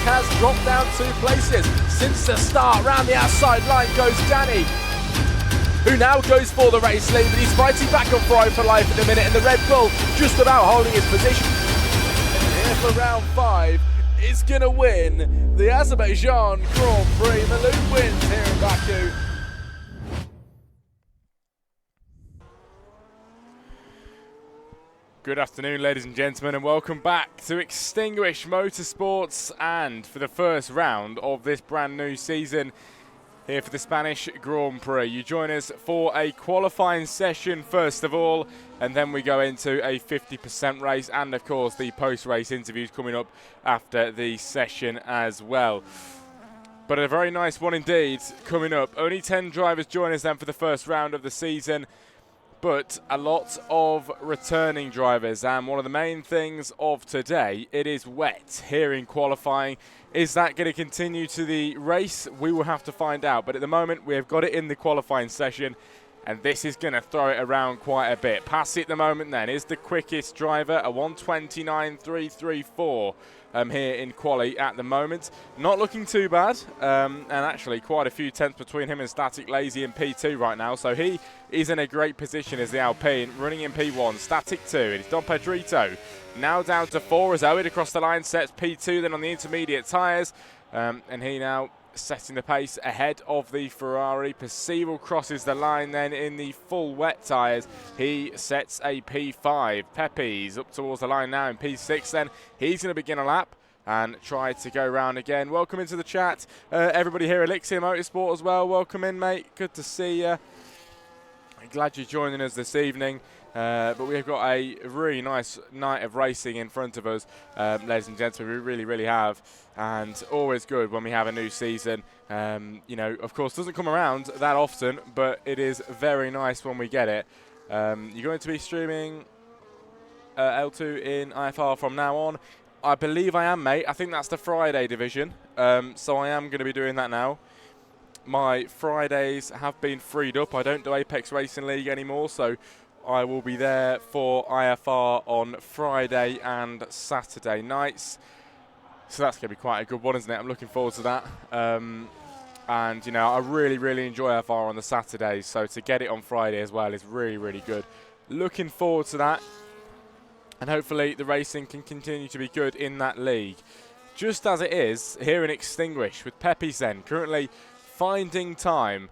has dropped down 2 places since the start. Round the outside line goes Danny, who now goes for the race lead, but he's fighting back on Prix for life at the minute, and the Red Bull just about holding his position. Here for round 5 is going to win the Azerbaijan Grand Prix. Malou wins here in Baku. Good afternoon, ladies and gentlemen, and welcome back to Extinguished Motorsports, and for the first round of this brand new season here for the Spanish Grand Prix. You join us for a qualifying session first of all, and then we go into a 50% race, and of course the post-race interviews coming up after the session as well. But a very nice one indeed coming up. Only 10 drivers join us then for the first round of the season, but a lot of returning drivers, and one of the main things of today, it is wet here in qualifying. Is that going to continue to the race? We will have to find out, but at the moment we have got it in the qualifying session, and this is going to throw it around quite a bit. Passy at the moment then is the quickest driver, a 1:29.334 here in quali at the moment. Not looking too bad, and actually quite a few tenths between him and Static Lazy in P2 right now, so he is in a great position as the Alpine, running in P1. Static 2, it's Don Pedrito now down to 4 as Owen across the line sets P2 then on the intermediate tyres, and he now setting the pace ahead of the Ferrari. Percival crosses the line then in the full wet tyres. He sets a P5. Pepe's up towards the line now in P6 then. He's going to begin a lap and try to go round again. Welcome into the chat. Everybody here, Elixir Motorsport as well. Welcome in, mate. Good to see you. I'm glad you're joining us this evening. But we've got a really nice night of racing in front of us, ladies and gentlemen. We really, really have, and always good when we have a new season. You know, of course, doesn't come around that often, but it is very nice when we get it. You're going to be streaming L2 in IFR from now on. I believe I am, mate. I think that's the Friday division, so I am going to be doing that now. My Fridays have been freed up. I don't do Apex Racing League anymore, so I will be there for IFR on Friday and Saturday nights. So that's going to be quite a good one, isn't it? I'm looking forward to that. And, you know, I really, really enjoy IFR on the Saturdays. So to get it on Friday as well is really, really good. Looking forward to that. And hopefully the racing can continue to be good in that league. Just as it is here in Extinguished with Pepe Zen currently finding time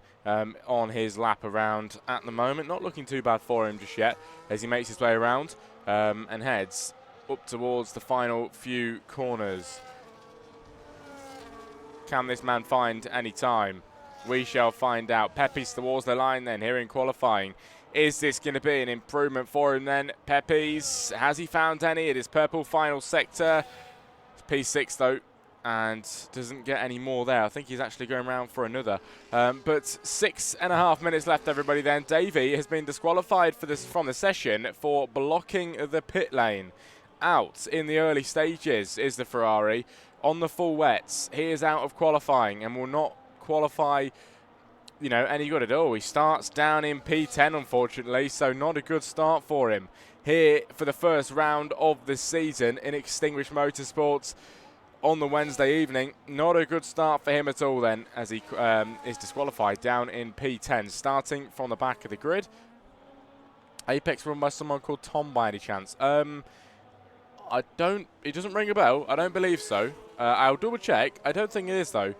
on his lap around at the moment. Not looking too bad for him just yet as he makes his way around and heads up towards the final few corners. Can this man find any time? We shall find out. Pepe's towards the line then here in qualifying. Is this going to be an improvement for him then? Pepe's, has he found any? It is purple final sector. It's P6 though, and doesn't get any more there. I think he's actually going around for another. But 6.5 minutes left, everybody then. Davey has been disqualified for this from the session for blocking the pit lane. Out in the early stages is the Ferrari. On the full wets, he is out of qualifying and will not qualify, you know, any good at all. He starts down in P10, unfortunately, so not a good start for him here for the first round of the season in Extinguished Motorsports on the Wednesday evening. Not a good start for him at all then, as he is disqualified down in P10, starting from the back of the grid. Apex run by someone called Tom by any chance? It doesn't ring a bell. I don't believe so. I'll double check. I don't think it is though,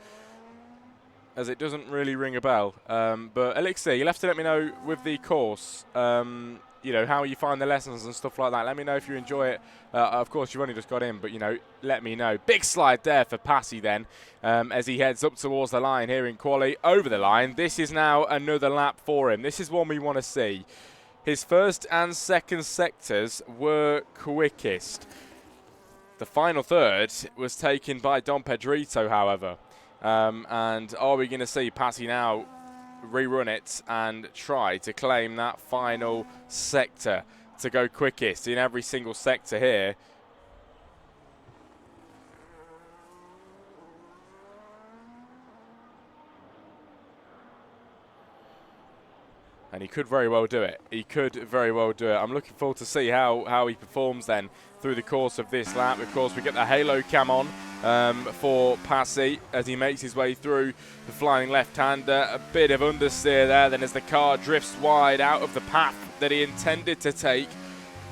as it doesn't really ring a bell. But Elixir, you'll have to let me know with the course, you know, how you find the lessons and stuff like that. Let me know if you enjoy it. Of course, you've only just got in, but, you know, let me know. Big slide there for Passy then, as he heads up towards the line here in quali. Over the line. This is now another lap for him. This is one we want to see. His first and second sectors were quickest. The final third was taken by Don Pedrito, however. And are we going to see Passy now rerun it and try to claim that final sector to go quickest in every single sector here? And he could very well do it. He could very well do it. I'm looking forward to see how he performs then through the course of this lap. Of course, we get the halo cam on for Prix as he makes his way through the flying left-hander. A bit of understeer there then as the car drifts wide out of the path that he intended to take,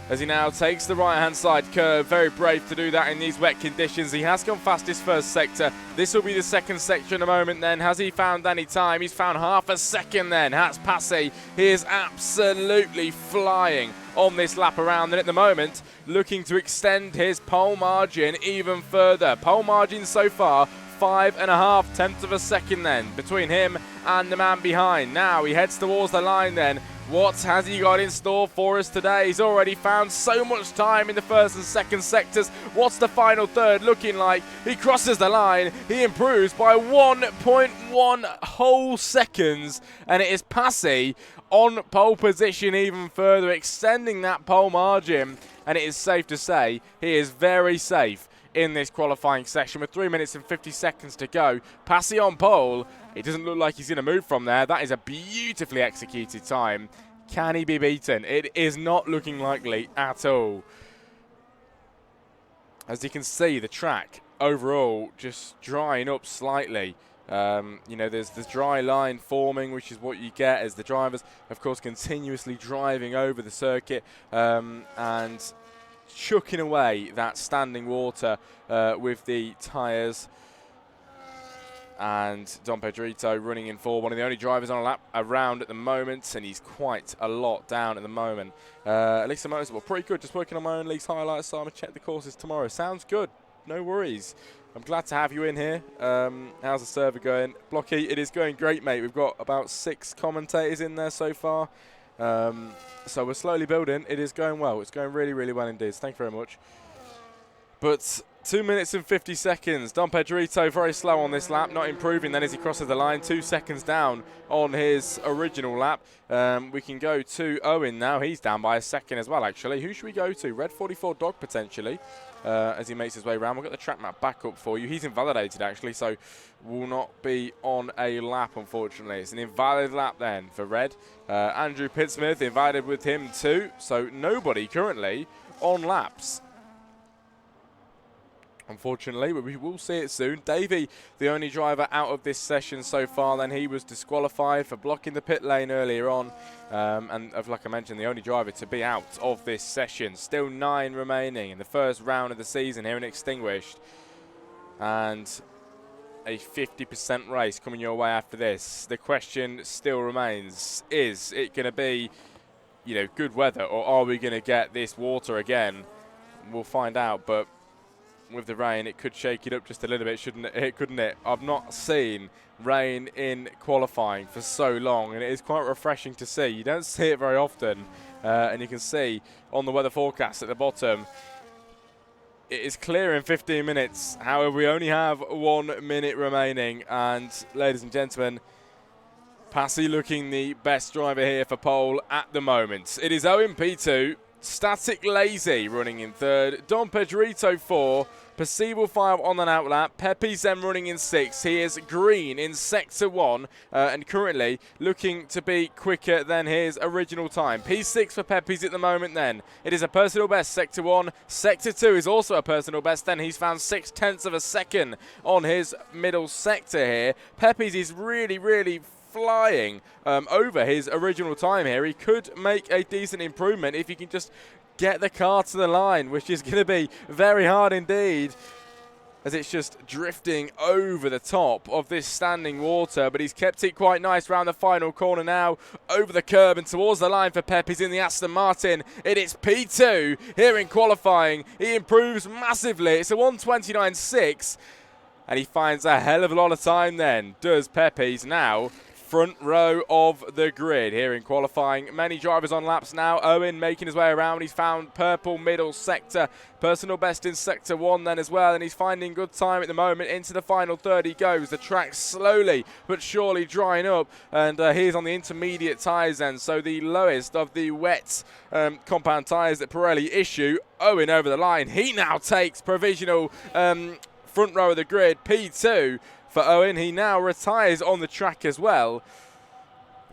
as he now takes the right-hand side curve. Very brave to do that in these wet conditions. He has gone fast his first sector. This will be the second sector in a moment then. Has he found any time? He's found half a second then. That's Prix. He is absolutely flying on this lap around, and at the moment looking to extend his pole margin even further. Pole margin so far 5.5 tenths of a second then between him and the man behind. Now he heads towards the line then. What has he got in store for us today? He's already found so much time in the first and second sectors. What's the final third looking like? He crosses the line. He improves by 1.1 whole seconds. And it is Prix on pole position even further, extending that pole margin. And it is safe to say he is very safe in this qualifying session with 3 minutes and 50 seconds to go. Prix on pole. It doesn't look like he's going to move from there. That is a beautifully executed time. Can he be beaten? It is not looking likely at all. As you can see, the track overall just drying up slightly. You know, there's the dry line forming, which is what you get as the drivers, of course, continuously driving over the circuit and chucking away that standing water with the tyres. And Dom Pedrito running in for one of the only drivers on a lap around at the moment, and he's quite a lot down at the moment. Lisa Motorsports, pretty good, just working on my own league's highlights, so I'm going to check the courses tomorrow. Sounds good, no worries. I'm glad to have you in here. How's the server going? Blocky, it is going great, mate. We've got about 6 commentators in there so far. So we're slowly building. It is going well. It's going really, really well indeed. Thank you very much. But 2 minutes and 50 seconds. Dom Pedrito very slow on this lap, not improving then as he crosses the line. 2 seconds down on his original lap. We can go to Owen now. He's down by a second as well, actually. Who should we go to? Red 44 Dog, potentially, as he makes his way around. We've got the track map back up for you. He's invalidated, actually, so will not be on a lap, unfortunately. It's an invalid lap then for Red. Andrew Pittsmith invited with him too, so nobody currently on laps, unfortunately, but we will see it soon. Davey, the only driver out of this session so far, then he was disqualified for blocking the pit lane earlier on. And like I mentioned, the only driver to be out of this session. Still 9 remaining in the first round of the season here in Extinguished. And a 50% race coming your way after this. The question still remains, is it going to be, you know, good weather, or are we going to get this water again? We'll find out, but with the rain, it could shake it up just a little bit, shouldn't it? Couldn't it? I've not seen rain in qualifying for so long, and it is quite refreshing to see. You don't see it very often, and you can see on the weather forecast at the bottom, it is clear in 15 minutes. However, we only have 1 minute remaining, and ladies and gentlemen, Prix looking the best driver here for pole at the moment. It is Owen P2. Static Lazy running in 3rd, Dom Pedrito 4, Perceivable 5 on an outlap, Pepe's then running in 6th. He is green in Sector 1 and currently looking to be quicker than his original time. P6 for Pepe's at the moment then. It is a personal best, Sector 1. Sector 2 is also a personal best then. He's found 6 tenths of a second on his middle sector here. Pepe's is really, really flying over his original time here. He could make a decent improvement if he can just get the car to the line, which is going to be very hard indeed, as it's just drifting over the top of this standing water. But he's kept it quite nice around the final corner now, over the curb and towards the line for Pep. He's in the Aston Martin. It is P2 here in qualifying. He improves massively. It's a 1:29.6, and he finds a hell of a lot of time then, does Pepe's now. Front row of the grid here in qualifying. Many drivers on laps now. Owen making his way around. He's found purple middle sector. Personal best in Sector 1 then as well. And he's finding good time at the moment. Into the final third he goes. The track slowly but surely drying up. And he's on the intermediate tyres then. So the lowest of the wet compound tyres that Pirelli issue. Owen over the line. He now takes provisional front row of the grid. P2. For Owen, he now retires on the track as well.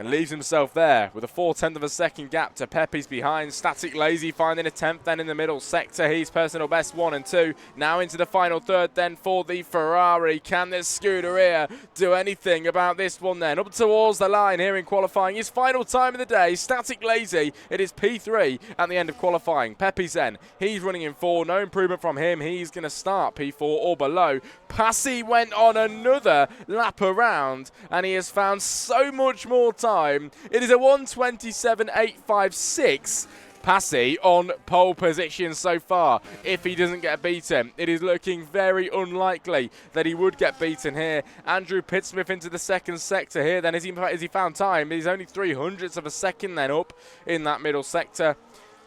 and leaves himself there with a 0.4 of a second gap to Pepe's behind. Static Lazy finding a 10th then in the middle sector. He's personal best 1 and 2. Now into the final third then for the Ferrari. Can this Scuderia do anything about this one then? Up towards the line here in qualifying. His final time of the day. Static Lazy. It is P3 at the end of qualifying. Pepe's then. He's running in 4. No improvement from him. He's going to start P4 or below. Passy went on another lap around and he has found so much more time. It is a 1:27.856. Passy on pole position so far. If he doesn't get beaten, it is looking very unlikely that he would get beaten here. Andrew Pittsmith into the second sector here. Then has he found time? He's only 0.03 of a second then up in that middle sector.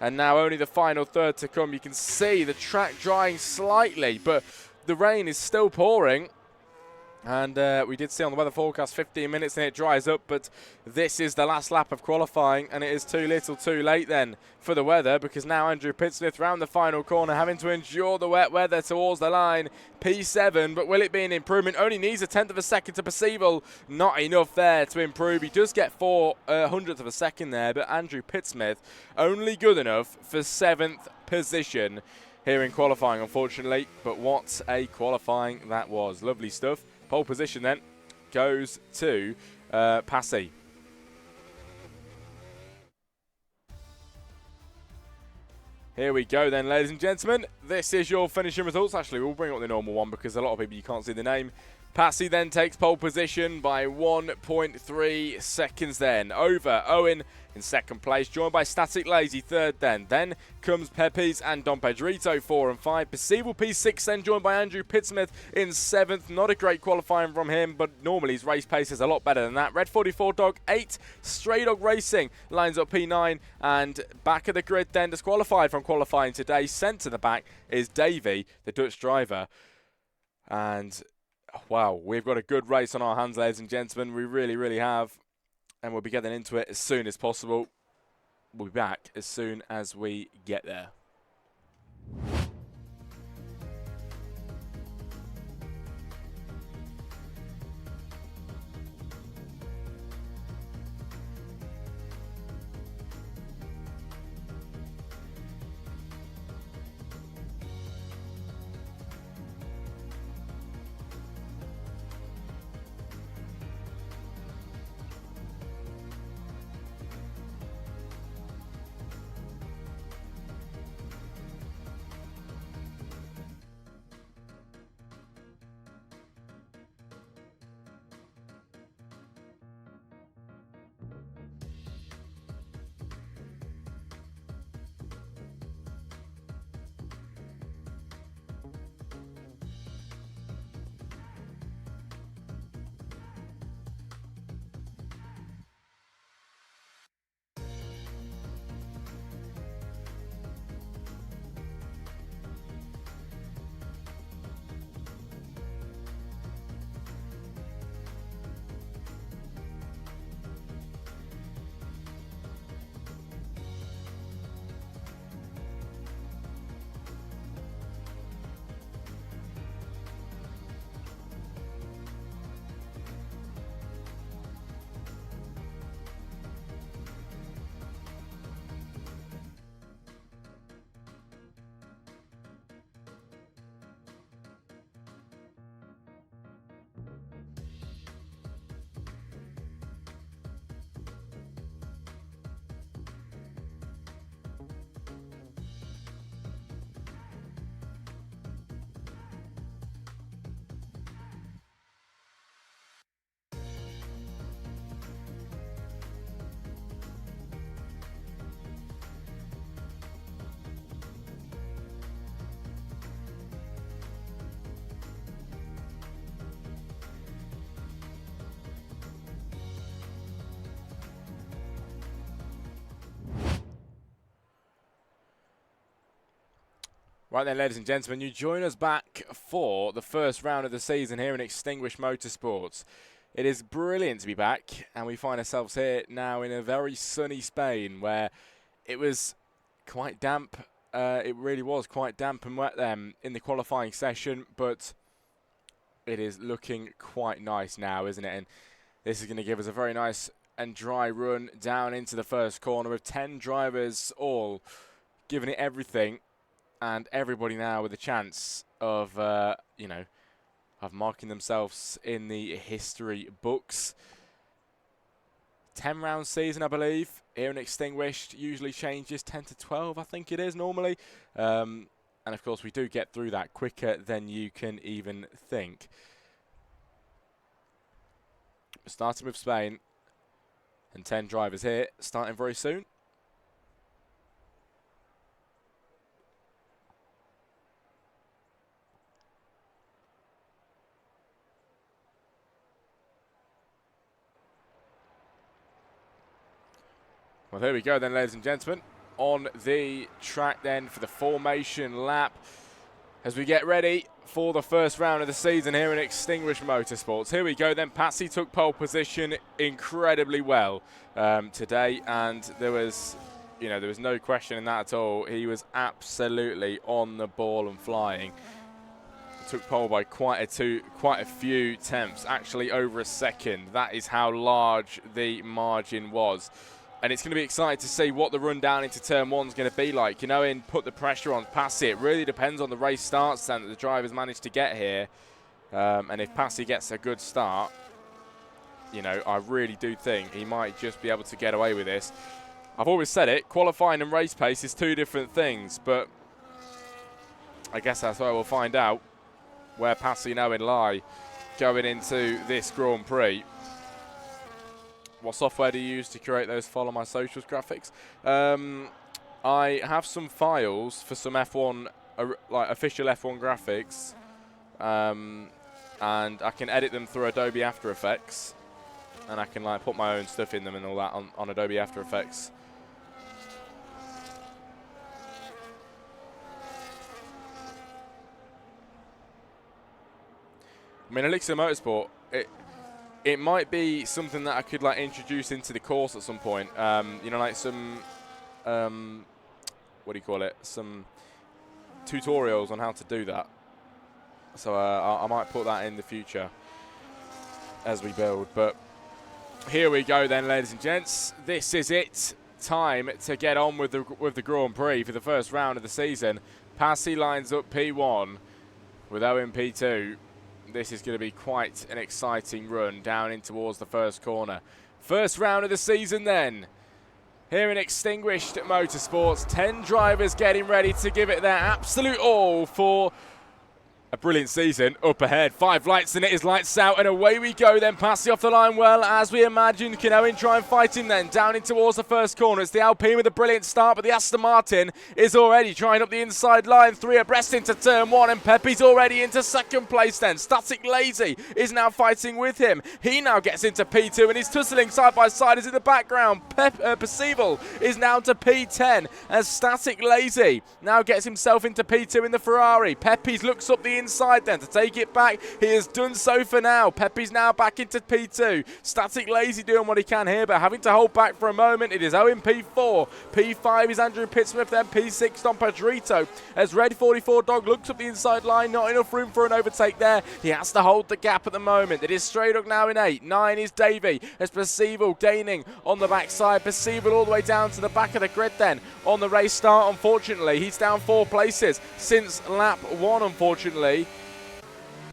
And now only the final third to come. You can see the track drying slightly, but the rain is still pouring. And we did see on the weather forecast 15 minutes and it dries up, but this is the last lap of qualifying and it is too little too late then for the weather, because now Andrew Pittsmith round the final corner having to endure the wet weather towards the line. P7, but will it be an improvement? Only needs a 1/10 of a second to Percival. Not enough there to improve. He does get 0.04 of a second there, but Andrew Pittsmith only good enough for 7th position here in qualifying, unfortunately. But what a qualifying that was. Lovely stuff. Pole position then goes to Passy. Here we go then, ladies and gentlemen. This is your finishing results. Actually, we'll bring up the normal one because a lot of people, you can't see the name. Passy then takes pole position by 1.3 seconds then. Over Owen in second place, joined by Static Lazy third then. Then comes Pepe's and Don Pedrito 4 and 5. Percival P6 then, joined by Andrew Pittsmith in 7th. Not a great qualifying from him, but normally his race pace is a lot better than that. Red 44 Dog 8. Stray Dog Racing lines up P9. And back of the grid then, disqualified from qualifying today. Sent to the back is Davey, the Dutch driver. And wow, we've got a good race on our hands, ladies and gentlemen. We really, really have. And we'll be getting into it as soon as possible. We'll be back as soon as we get there. Right then, ladies and gentlemen, you join us back for the first round of the season here in Extinguished Motorsports. It is brilliant to be back, and we find ourselves here now in a very sunny Spain where it was quite damp. It really was quite damp and wet in the qualifying session, but it is looking quite nice now, isn't it? And this is going to give us a very nice and dry run down into the first corner with 10 drivers all giving it everything, and everybody now with a chance of, you know, of marking themselves in the history books. 10-round season, I believe, here in Extinguished. Usually changes 10 to 12, I think it is normally. And, of course, we do get through that quicker than you can even think. Starting with Spain, and 10 drivers here, starting very soon. Well, here we go then, ladies and gentlemen, on the track then for the formation lap as we get ready for the first round of the season here in Extinguished Motorsports. Here we go then. Patsy took pole position incredibly well today, and there was no question in that at all. He was absolutely on the ball and flying. Took pole by quite a few tenths, actually over a second. That is how large the margin was. And it's going to be exciting to see what the run down into turn 1 is going to be like. You know, and put the pressure on Passy. It really depends on the race start stand that the drivers manage to get here. And if Passy gets a good start, you know, I really do think he might just be able to get away with this. I've always said it, qualifying and race pace is two different things, but I guess that's where we'll find out where Passy and Owen lie going into this Grand Prix. What software do you use to create those follow my socials graphics? I have some files for some F1, like official F1 graphics, and I can edit them through Adobe After Effects, and I can like put my own stuff in them and all that on Adobe After Effects. I mean, Elixir Motorsport, it might be something that I could like introduce into the course at some point. You know, like some, what do you call it? Some tutorials on how to do that. So I might put that in the future as we build. But here we go then, ladies and gents. This is it. Time to get on with the Grand Prix for the first round of the season. Passy lines up P1 with Owen P2. This is going to be quite an exciting run down in towards the first corner. First round of the season then. Here in Extinguished Motorsports, 10 drivers getting ready to give it their absolute all for a brilliant season up ahead. 5 lights and it is lights out and away we go then. Passy off the line well as we imagine. Can Owen try and fight him then? Down in towards the first corner. It's the Alpine with a brilliant start, but the Aston Martin is already trying up the inside line. 3 abreast into turn 1 and Pepe's already into second place then. Static Lazy is now fighting with him. He now gets into P2 and he's tussling side by side as in the background. Percival is now to P10 as Static Lazy now gets himself into P2 in the Ferrari. Pepe's looks up the inside then to take it back. He has done so for now. Pepe's now back into P2. Static Lazy doing what he can here, but having to hold back for a moment. It is Owen P4. P5 is Andrew Pittsmith, then P6 Don Pedrito. As Red 44 Dog looks up the inside line, not enough room for an overtake there. He has to hold the gap at the moment. It is Stray Dog now in 8. 9 is Davey. As Percival gaining on the backside. Percival all the way down to the back of the grid then. On the race start, unfortunately, he's down 4 places since lap 1, unfortunately.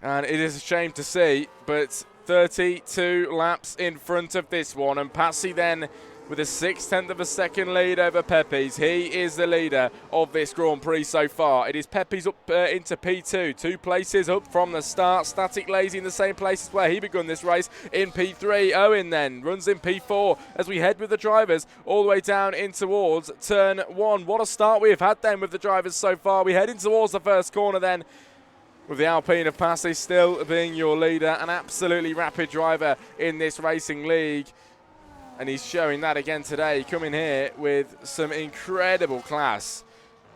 And it is a shame to see, but 32 laps in front of this one. And Passy then with a 0.6 of a second lead over Pepe's. He is the leader of this Grand Prix so far. It is Pepe's up into P2. 2 places up from the start. Static Lazy in the same place as where he begun this race in P3. Owen then runs in P4 as we head with the drivers all the way down in towards turn 1. What a start we have had then with the drivers so far. We head in towards the first corner then, with the Alpine of Passy still being your leader. An absolutely rapid driver in this racing league. And he's showing that again today, coming here with some incredible class.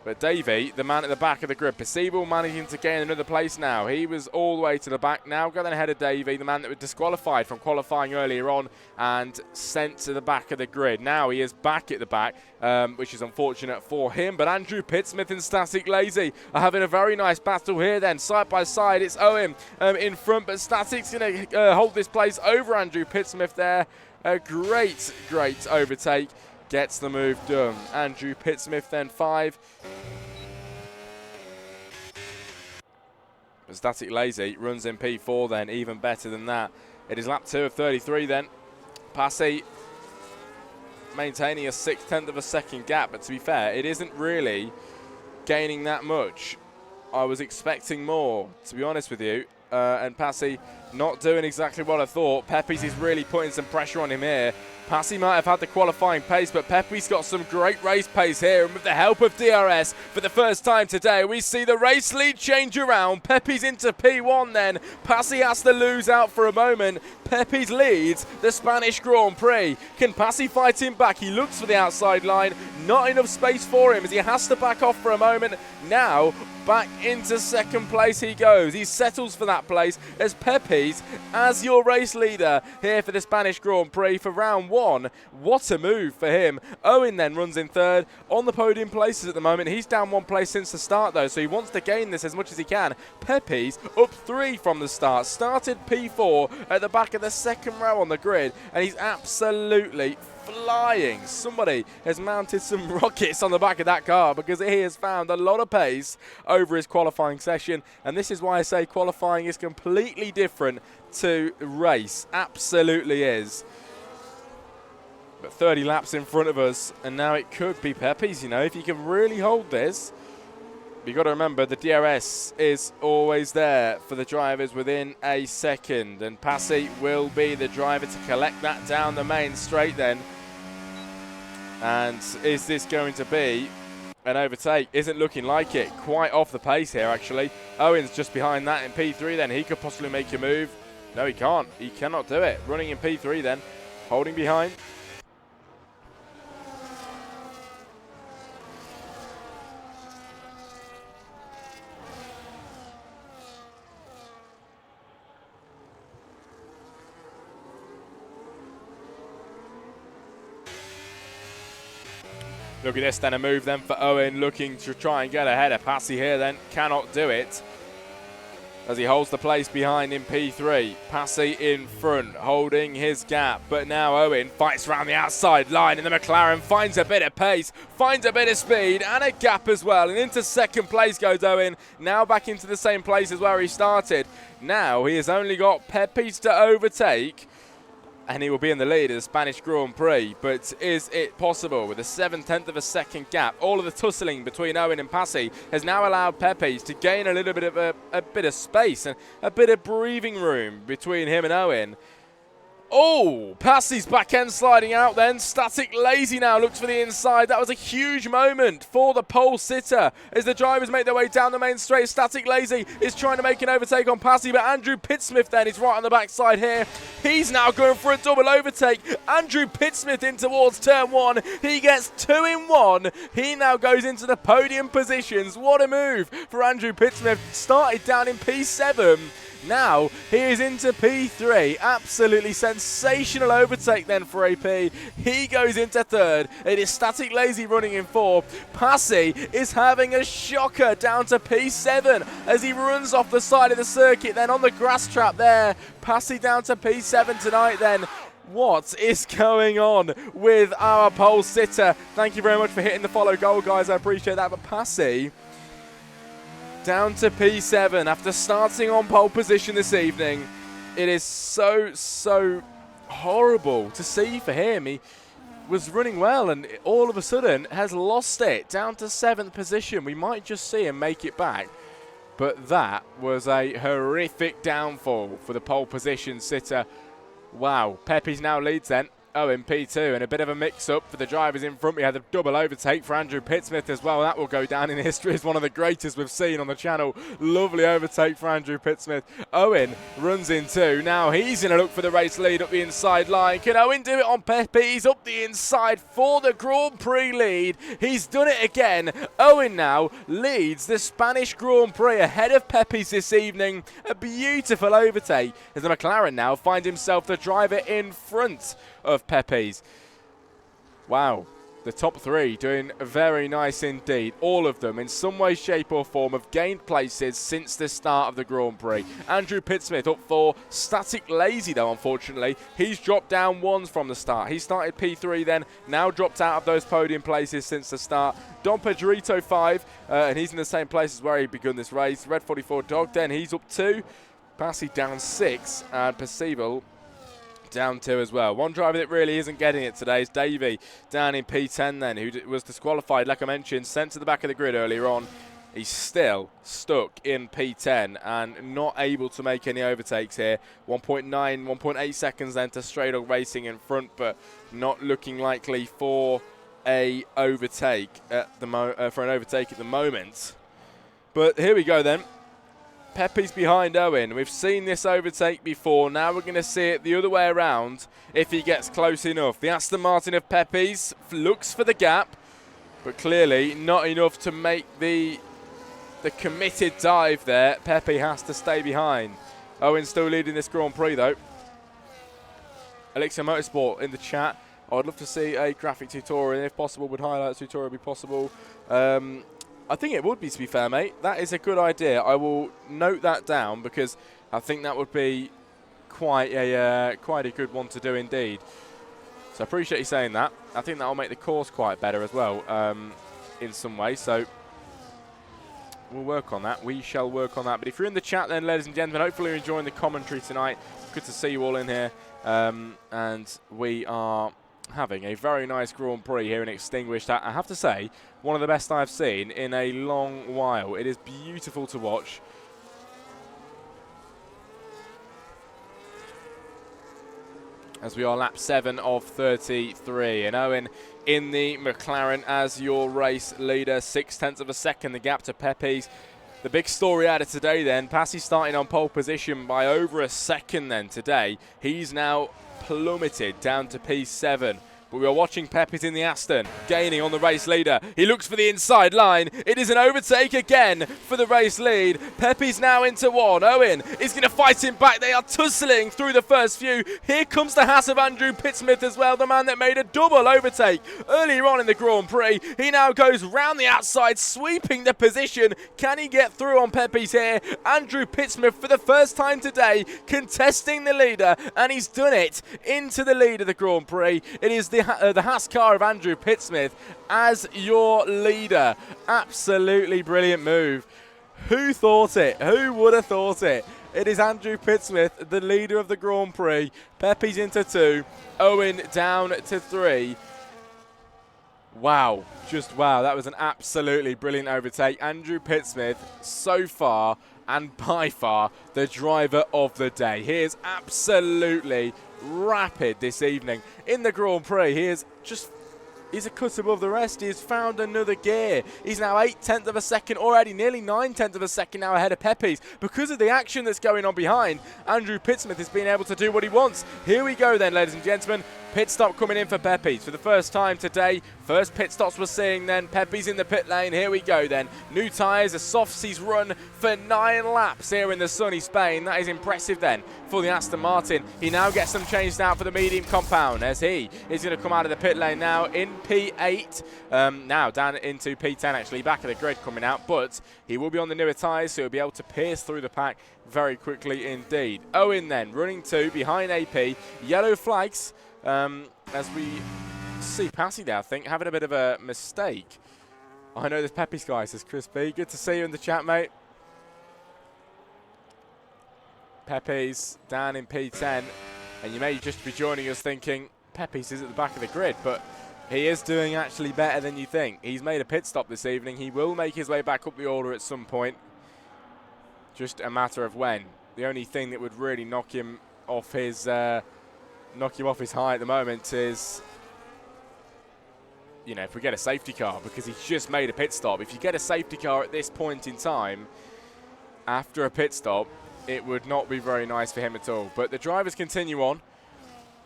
But Davey, the man at the back of the grid, Percival managing to gain another place now. He was all the way to the back. Now going ahead of Davey, the man that was disqualified from qualifying earlier on and sent to the back of the grid. Now he is back at the back, which is unfortunate for him. But Andrew Pittsmith and Static Lazy are having a very nice battle here then. Side by side, it's Owen in front, but Static's going to hold this place over Andrew Pittsmith there. A great, great overtake. Gets the move done. Andrew Pittsmith then 5. Static Lazy runs in P4 then, even better than that. It is lap 2 of 33 then. Passy maintaining a 6/10 of a second gap, but to be fair, it isn't really gaining that much. I was expecting more, to be honest with you. And Passy not doing exactly what I thought. Pepe's is really putting some pressure on him here. Passy might have had the qualifying pace, but Pepe's got some great race pace here. And with the help of DRS, for the first time today, we see the race lead change around. Pepe's into P1 then. Passy has to lose out for a moment. Pepe's leads the Spanish Grand Prix. Can Passy fight him back? He looks for the outside line. Not enough space for him as he has to back off for a moment. Now, back into second place he goes. He settles for that place as Pepe's as your race leader here for the Spanish Grand Prix for round 1. What a move for him. Owen then runs in 3rd on the podium places at the moment. He's down 1 place since the start though, so he wants to gain this as much as he can. Pepe's up 3 from the start. Started P4 at the back of the second row on the grid, and he's absolutely flying. Somebody has mounted some rockets on the back of that car because he has found a lot of pace over his qualifying session, and this is why I say qualifying is completely different to race. Absolutely is. But 30 laps in front of us, and now it could be Pepe's, you know, if you can really hold this. You've got to remember the DRS is always there for the drivers within a second, and Passy will be the driver to collect that down the main straight then. And is this going to be an overtake? Isn't looking like it. Quite off the pace here, actually. Owen's just behind that in P3 then. He could possibly make a move. No, he can't. He cannot do it. Running in P3 then. Holding behind. Look at this then, a move then for Owen, looking to try and get ahead of Passy here then. Cannot do it as he holds the place behind in P3. Passy in front, holding his gap. But now Owen fights around the outside line, and the McLaren finds a bit of pace, finds a bit of speed, and a gap as well. And into second place goes Owen, now back into the same place as where he started. Now he has only got Pepe's to overtake, and he will be in the lead of the Spanish Grand Prix. But is it possible with a 7/10 of a second gap? All of the tussling between Owen and Passy has now allowed Pepe's to gain a little bit of a bit of space and a bit of breathing room between him and Owen. Oh, Passy's back end sliding out then. Static Lazy now looks for the inside. That was a huge moment for the pole sitter as the drivers make their way down the main straight. Static Lazy is trying to make an overtake on Passy, but Andrew Pittsmith then is right on the backside here. He's now going for a double overtake. Andrew Pittsmith in towards turn 1. He gets 2 in 1. He now goes into the podium positions. What a move for Andrew Pittsmith. Started down in P7. Now he is into P3. Absolutely sensational overtake then for AP. He goes into 3rd. It is Static Lazy running in 4th. Passy is having a shocker down to P7 as he runs off the side of the circuit then on the grass trap there. Passy down to P7 tonight then. What is going on with our pole sitter? Thank you very much for hitting the follow goal, guys. I appreciate that. But Passy down to P7 after starting on pole position this evening. It is so horrible to see for him. He was running well and all of a sudden has lost it. Down to 7th position. We might just see him make it back. But that was a horrific downfall for the pole position sitter. Wow. Pepe's now leads then. Owen P2, and a bit of a mix-up for the drivers in front. We had a double overtake for Andrew Pittsmith as well. That will go down in history as one of the greatest we've seen on the channel. Lovely overtake for Andrew Pittsmith. Owen runs in 2. Now he's going to look for the race lead up the inside line. Can Owen do it on Pepe? He's up the inside for the Grand Prix lead. He's done it again. Owen now leads the Spanish Grand Prix ahead of Pepe's this evening. A beautiful overtake as the McLaren now finds himself the driver in front of Pepe's. Wow, The top three doing very nice indeed. All of them, in some way, shape or form, have gained places since the start of the Grand Prix. Andrew Pittsmith up for Static Lazy, though, unfortunately. He's dropped down ones from the start. He started P3 then, now dropped out of those podium places since the start. Dom Pedrito 5, and he's in the same place as where he begun this race. Red 44 Dog Den, he's up 2. Passy down 6, and Percival down 2 as well. One driver that really isn't getting it today is Davey down in P10 then, who was disqualified, like I mentioned, sent to the back of the grid earlier on. He's still stuck in P10 and not able to make any overtakes here. 1.9, 1.8 seconds then to Stray Dog Racing in front, but not looking likely for a overtake at the moment. But here we go then. Pepe's behind Owen. We've seen this overtake before. Now we're going to see it the other way around if he gets close enough. The Aston Martin of Pepe's looks for the gap, but clearly not enough to make the committed dive there. Pepe has to stay behind. Owen still leading this Grand Prix though. Elixir Motorsport in the chat. I'd love to see a graphic tutorial, and if possible, would highlights tutorial be possible? I think it would be, to be fair, mate. That is a good idea. I will note that down because I think that would be quite a good one to do indeed. So I appreciate you saying that. I think that will make the course quite better as well in some way. So we'll work on that. We shall work on that. But if you're in the chat then, ladies and gentlemen, hopefully you're enjoying the commentary tonight. Good to see you all in here. And we are having a very nice Grand Prix here in Extinguished. I have to say, one of the best I've seen in a long while. It is beautiful to watch. As we are lap 7 of 33. And Owen in the McLaren as your race leader. 0.6 of a second, the gap to Pepe's. The big story out of today then, Passy starting on pole position by over a second then today. He's now plummeted down to P7. But we are watching Pepe's in the Aston, gaining on the race leader. He looks for the inside line. It is an overtake again for the race lead. Pepe's now into 1. Owen is going to fight him back. They are tussling through the first few. Here comes the Haas of Andrew Pittsmith as well, the man that made a double overtake earlier on in the Grand Prix. He now goes round the outside, sweeping the position. Can he get through on Pepe's here? Andrew Pittsmith for the first time today, contesting the leader, and he's done it into the lead of the Grand Prix. It is the Haas car of Andrew Pittsmith as your leader. Absolutely brilliant move. Who thought it? Who would have thought it? It is Andrew Pittsmith, the leader of the Grand Prix. Pepe's into 2. Owen down to 3. Wow. Just wow. That was an absolutely brilliant overtake. Andrew Pittsmith, so far and by far, the driver of the day. He is absolutely rapid this evening in the Grand Prix. He's a cut above the rest. He has found another gear. He's now 0.8 of a second already, nearly 0.9 of a second now ahead of Pepe's. Because of the action that's going on behind, Andrew Pittsmith has been able to do what he wants. Here we go then, ladies and gentlemen. Pit stop coming in for Pepe's for the first time today. First pit stops we're seeing then. Pepe's in the pit lane. Here we go then. New tyres, a softies run for 9 laps here in the sunny Spain. That is impressive then for the Aston Martin. He now gets them changed out for the medium compound as he is going to come out of the pit lane now in P8. Now down into P10 actually, back of the grid coming out. But he will be on the newer tyres, so he'll be able to pierce through the pack very quickly indeed. Owen then running 2 behind AP. Yellow flags. As we see Passy there, I think, having a bit of a mistake. I know there's Pepe's guy, says Chris B. Good to see you in the chat, mate. Pepe's down in P10, and you may just be joining us thinking Pepe's is at the back of the grid, but he is doing actually better than you think. He's made a pit stop this evening. He will make his way back up the order at some point. Just a matter of when. The only thing that would really knock him off his high at the moment is, you know, if we get a safety car, because he's just made a pit stop. If you get a safety car at this point in time, after a pit stop, it would not be very nice for him at all. But the drivers continue on,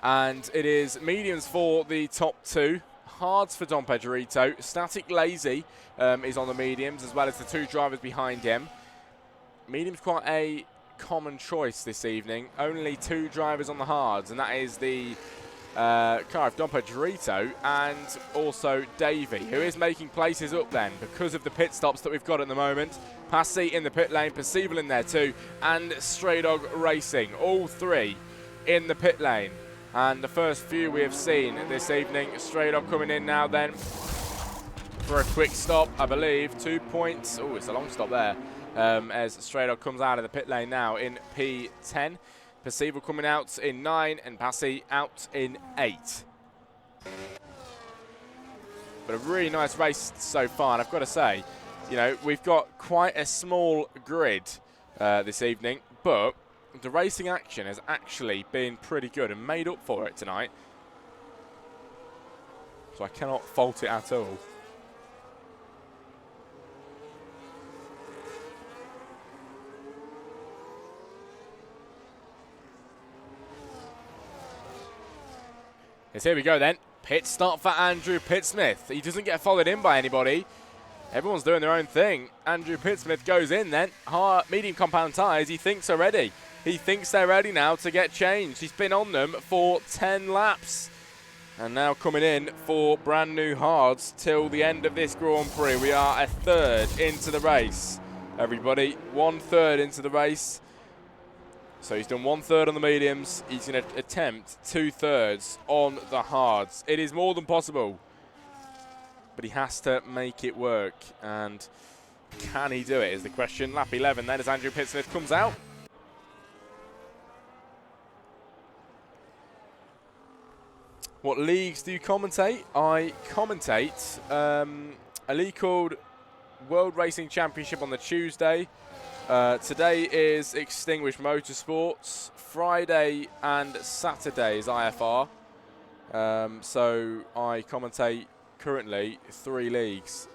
and it is mediums for the top 2, hards for Dom Pedrito. Static Lazy is on the mediums, as well as the 2 drivers behind him. Medium's quite a common choice this evening. Only 2 drivers on the hards, and that is the car of Dom Pedrito and also Davey, who is making places up then because of the pit stops that we've got at the moment. Passy in the pit lane, Percival in there too, and Stray Dog Racing, all three in the pit lane. And the first few we have seen this evening. Stray Dog coming in now then for a quick stop, I believe. 2 points. Oh, it's a long stop there. As Stray Dog comes out of the pit lane now in P10. Percival coming out in 9 and Passy out in 8. But a really nice race so far, and I've got to say, you know, we've got quite a small grid this evening, but the racing action has actually been pretty good and made up for it tonight. So I cannot fault it at all. Yes, here we go then. Pit stop for Andrew Pittsmith. He doesn't get followed in by anybody. Everyone's doing their own thing. Andrew Pittsmith goes in then. Medium compound tyres, he thinks are ready. He thinks they're ready now to get changed. He's been on them for 10 laps. And now coming in for brand new hards till the end of this Grand Prix. We are a third into the race. Everybody, 1/3 into the race. So he's done 1/3 on the mediums. He's going to attempt 2/3 on the hards. It is more than possible. But he has to make it work. And can he do it is the question. Lap 11 then as Andrew Pittsmith comes out. What leagues do you commentate? I commentate a league called World Racing Championship on the Tuesday. Today is Extinguished Motorsports. Friday and Saturday is IFR. So I commentate currently 3 leagues.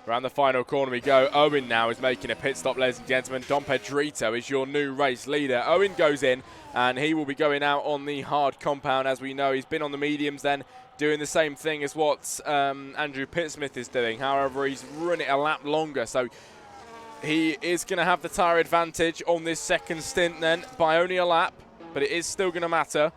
Around the final corner we go. Owen now is making a pit stop, ladies and gentlemen. Dom Pedrito is your new race leader. Owen goes in, and he will be going out on the hard compound. As we know, he's been on the mediums then, doing the same thing as what Andrew Pittsmith is doing. However, he's run it a lap longer, so he is going to have the tyre advantage on this second stint then by only a lap, but it is still going to matter.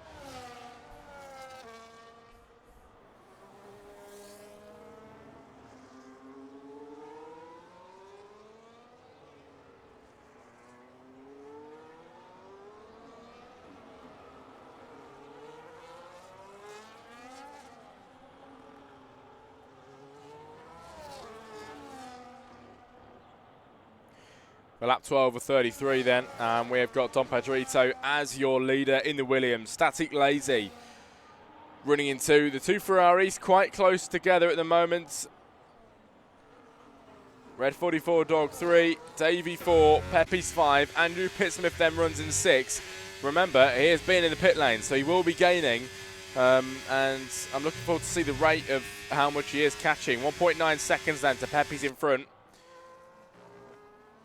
Well, lap 12 of 33 then, and we have got Dom Pedrito as your leader in the Williams. Static Lazy running into the 2 Ferraris, quite close together at the moment. Red 44 Dog 3, Davey 4, Pepe's 5, Andrew Pittsmith then runs in 6. Remember, he has been in the pit lane, so he will be gaining, and I'm looking forward to see the rate of how much he is catching. 1.9 seconds then to Pepe's in front.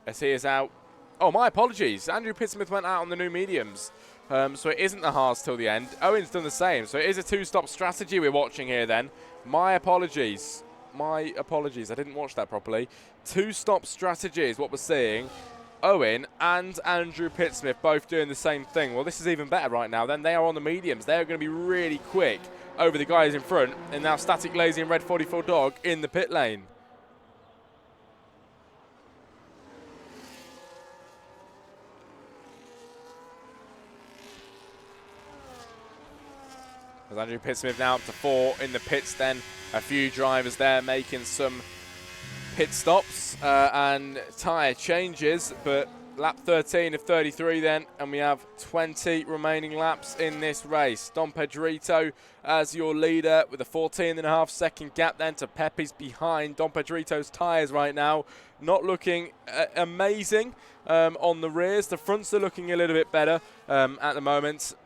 As he is out. Oh, my apologies. Andrew Pittsmith went out on the new mediums. So it isn't the hards till the end. Owen's done the same. So it is a 2-stop strategy we're watching here then. My apologies. My apologies. I didn't watch that properly. 2-stop strategy is what we're seeing. Owen and Andrew Pittsmith both doing the same thing. Well, this is even better right now. Then they are on the mediums. They're going to be really quick over the guys in front. And now Static Lazy and Red 44 Dog in the pit lane. As Andrew Pittsmith now up to 4 in the pits then. A few drivers there making some pit stops and tyre changes. But lap 13 of 33 then. And we have 20 remaining laps in this race. Dom Pedrito as your leader with a 14.5 second gap then to Pepe's behind. Dom Pedrito's tyres right now not looking amazing on the rears. The fronts are looking a little bit better at the moment.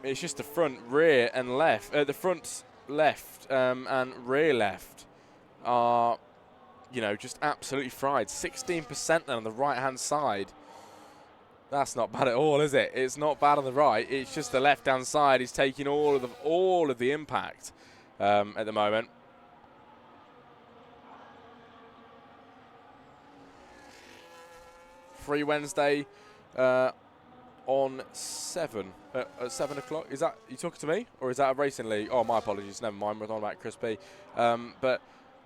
It's just the front, rear, and left. The front left and rear left are, you know, just absolutely fried. 16% then on the right-hand side. That's not bad at all, is it? It's not bad on the right. It's just the left-hand side is taking all of the impact at the moment. Free Wednesday on 7 at 7 o'clock. Is that you talking to me, or is that a racing league? Oh, my apologies. Never mind. We're on about Chris P. But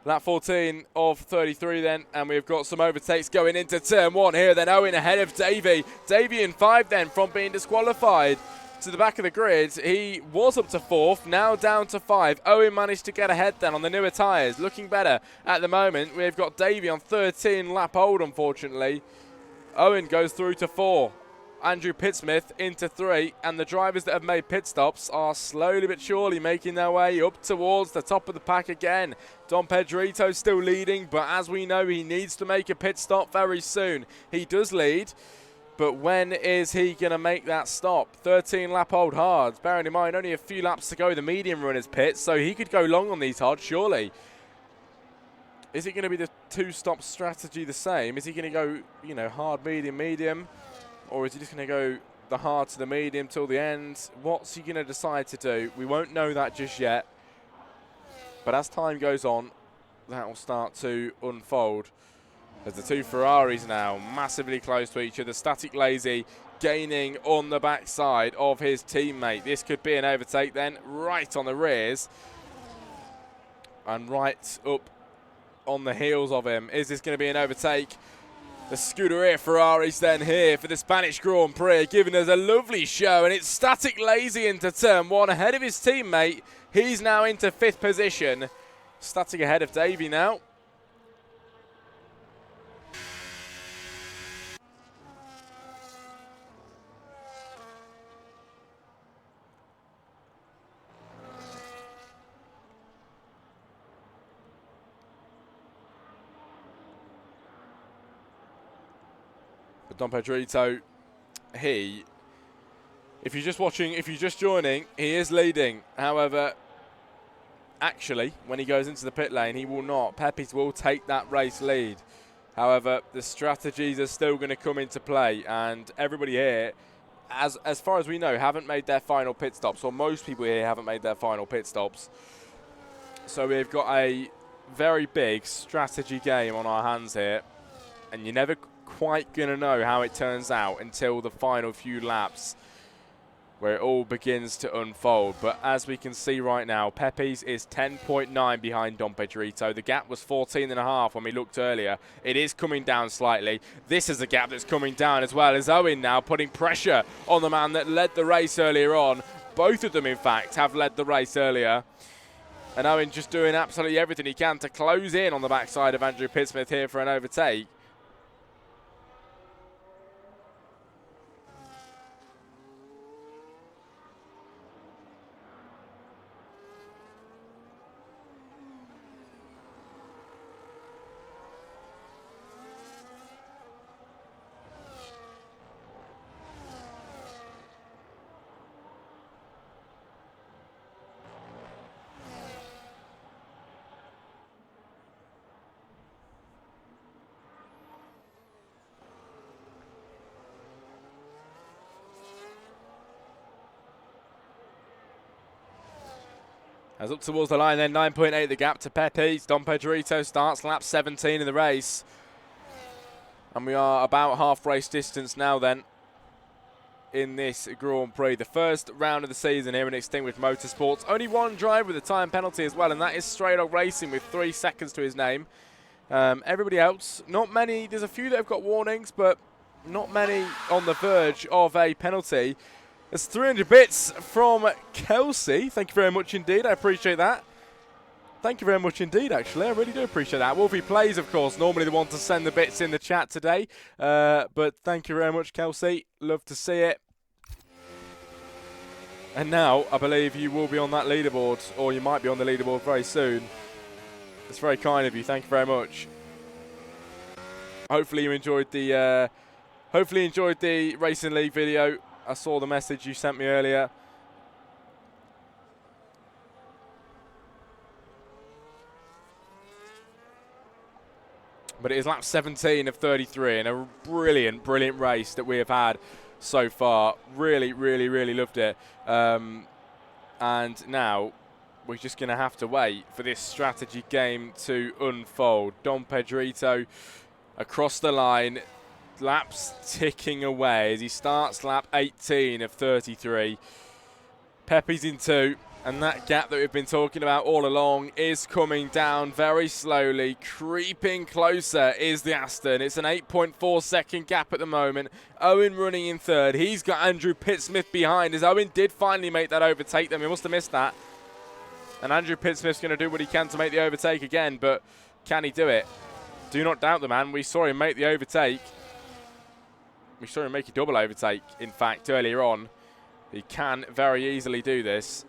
lap 14 of 33 then, and we've got some overtakes going into turn 1 here. Then Owen ahead of Davey. Davey in 5 then from being disqualified to the back of the grid. He was up to 4th, now down to 5. Owen managed to get ahead then on the newer tyres, looking better at the moment. We've got Davey on 13 lap old, unfortunately. Owen goes through to 4. Andrew Pittsmith into 3, and the drivers that have made pit stops are slowly but surely making their way up towards the top of the pack again. Dom Pedrito still leading, but as we know, he needs to make a pit stop very soon. He does lead, but when is he going to make that stop? 13 lap old hards, bearing in mind only a few laps to go, the medium runners pit, so he could go long on these hards surely. Is it going to be the 2-stop strategy the same? Is he going to go, hard, medium, medium? Or is he just going to go the hard to the medium till the end? What's he going to decide to do? We won't know that just yet. But as time goes on, that will start to unfold. As the two Ferraris now massively close to each other. Static Lazy gaining on the backside of his teammate. This could be an overtake then, right on the rears. And right up on the heels of him. Is this going to be an overtake? The Scuderia Ferraris then here for the Spanish Grand Prix, giving us a lovely show, and it's Static Lazy into turn 1 ahead of his teammate. He's now into 5th position. Static ahead of Davey now. Dom Pedrito, if you're just watching, if you're just joining, he is leading. However, actually, when he goes into the pit lane, he will not. Pepes will take that race lead. However, the strategies are still going to come into play, and everybody here, as far as we know, haven't made their final pit stops, or most people here haven't made their final pit stops. So we've got a very big strategy game on our hands here, and you're never quite going to know how it turns out until the final few laps, where it all begins to unfold. But as we can see right now, Pepes is 10.9 behind Dom Pedrito. The gap was 14.5 when we looked earlier. It is coming down slightly. This is a gap that's coming down as well, as Owen now putting pressure on the man that led the race earlier on. Both of them, in fact, have led the race earlier. And Owen just doing absolutely everything he can to close in on the backside of Andrew Pittsmith here for an overtake. As up towards the line then, 9.8 the gap to Pepes. Dom Pedrito starts lap 17 in the race. And we are about half race distance now then in this Grand Prix. The first round of the season here in Extinguished Motorsports. Only one driver with a time penalty as well, and that is Stray Dog Racing with 3 seconds to his name. Everybody else, not many. There's a few that have got warnings, but not many on the verge of a penalty. It's 300 bits from Kelsey. Thank you very much indeed. I appreciate that. Thank you very much indeed, actually. I really do appreciate that. Wolfie Plays, of course, normally the one to send the bits in the chat today. But thank you very much, Kelsey. Love to see it. And now, I believe you will be on that leaderboard, or you might be on the leaderboard very soon. It's very kind of you. Thank you very much. Hopefully you enjoyed the Racing League video. I saw the message you sent me earlier. But it is lap 17 of 33, and a brilliant, brilliant race that we have had so far. Really, really, really loved it. And now we're just going to have to wait for this strategy game to unfold. Dom Pedrito across the line, laps ticking away as he starts lap 18 of 33. Pepe's in 2, and that gap that we've been talking about all along is coming down very slowly. Creeping closer is the Aston. It's an 8.4 second gap at the moment. Owen running in 3rd. He's got Andrew Pittsmith behind, as Owen did finally make that overtake them. He must have missed that. And Andrew Pittsmith's going to do what he can to make the overtake again, but can he do it? Do not doubt the man. We saw him make the overtake. We saw him make a double overtake, in fact, earlier on. He can very easily do this.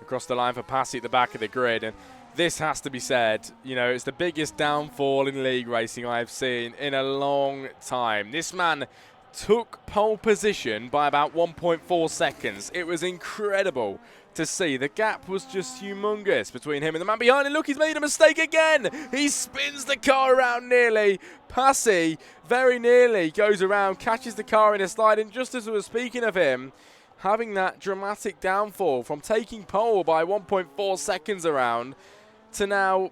Across the line for Passy at the back of the grid, and this has to be said, you know, it's the biggest downfall in league racing I've seen in a long time. This man took pole position by about 1.4 seconds. It was incredible to see. The gap was just humongous between him and the man behind, and look, he's made a mistake again. He spins the car around nearly. Passy very nearly goes around, catches the car in a slide, and just as we were speaking of him, having that dramatic downfall from taking pole by 1.4 seconds around to now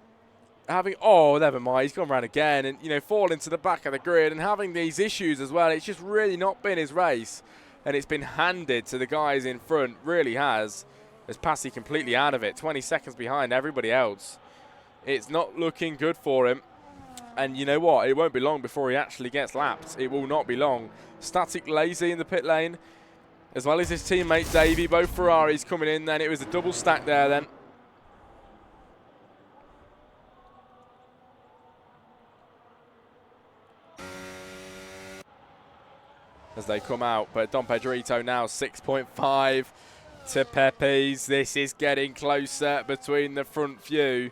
having, oh, never mind, he's gone around again and, you know, falling to the back of the grid and having these issues as well. It's just really not been his race, and it's been handed to the guys in front, really has. As Passy completely out of it, 20 seconds behind everybody else. It's not looking good for him. And you know what? It won't be long before he actually gets lapped. It will not be long. Static Lazy in the pit lane, as well as his teammate Davey, both Ferraris coming in then. It was a double stack there then. As they come out, but Dom Pedrito now 6.5 to Pepe's. This is getting closer between the front few.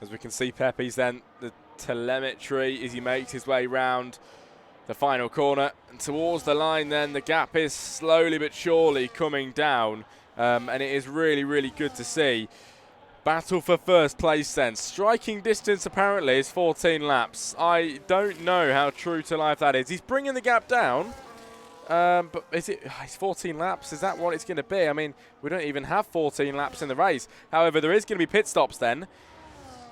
As we can see Pepe's then, the telemetry as he makes his way round the final corner. And towards the line then, the gap is slowly but surely coming down. And it is really, really good to see. Battle for first place then. Striking distance apparently is 14 laps. I don't know how true to life that is. He's bringing the gap down. But is it? It's 14 laps. Is that what it's going to be? I mean, we don't even have 14 laps in the race. However, there is going to be pit stops then.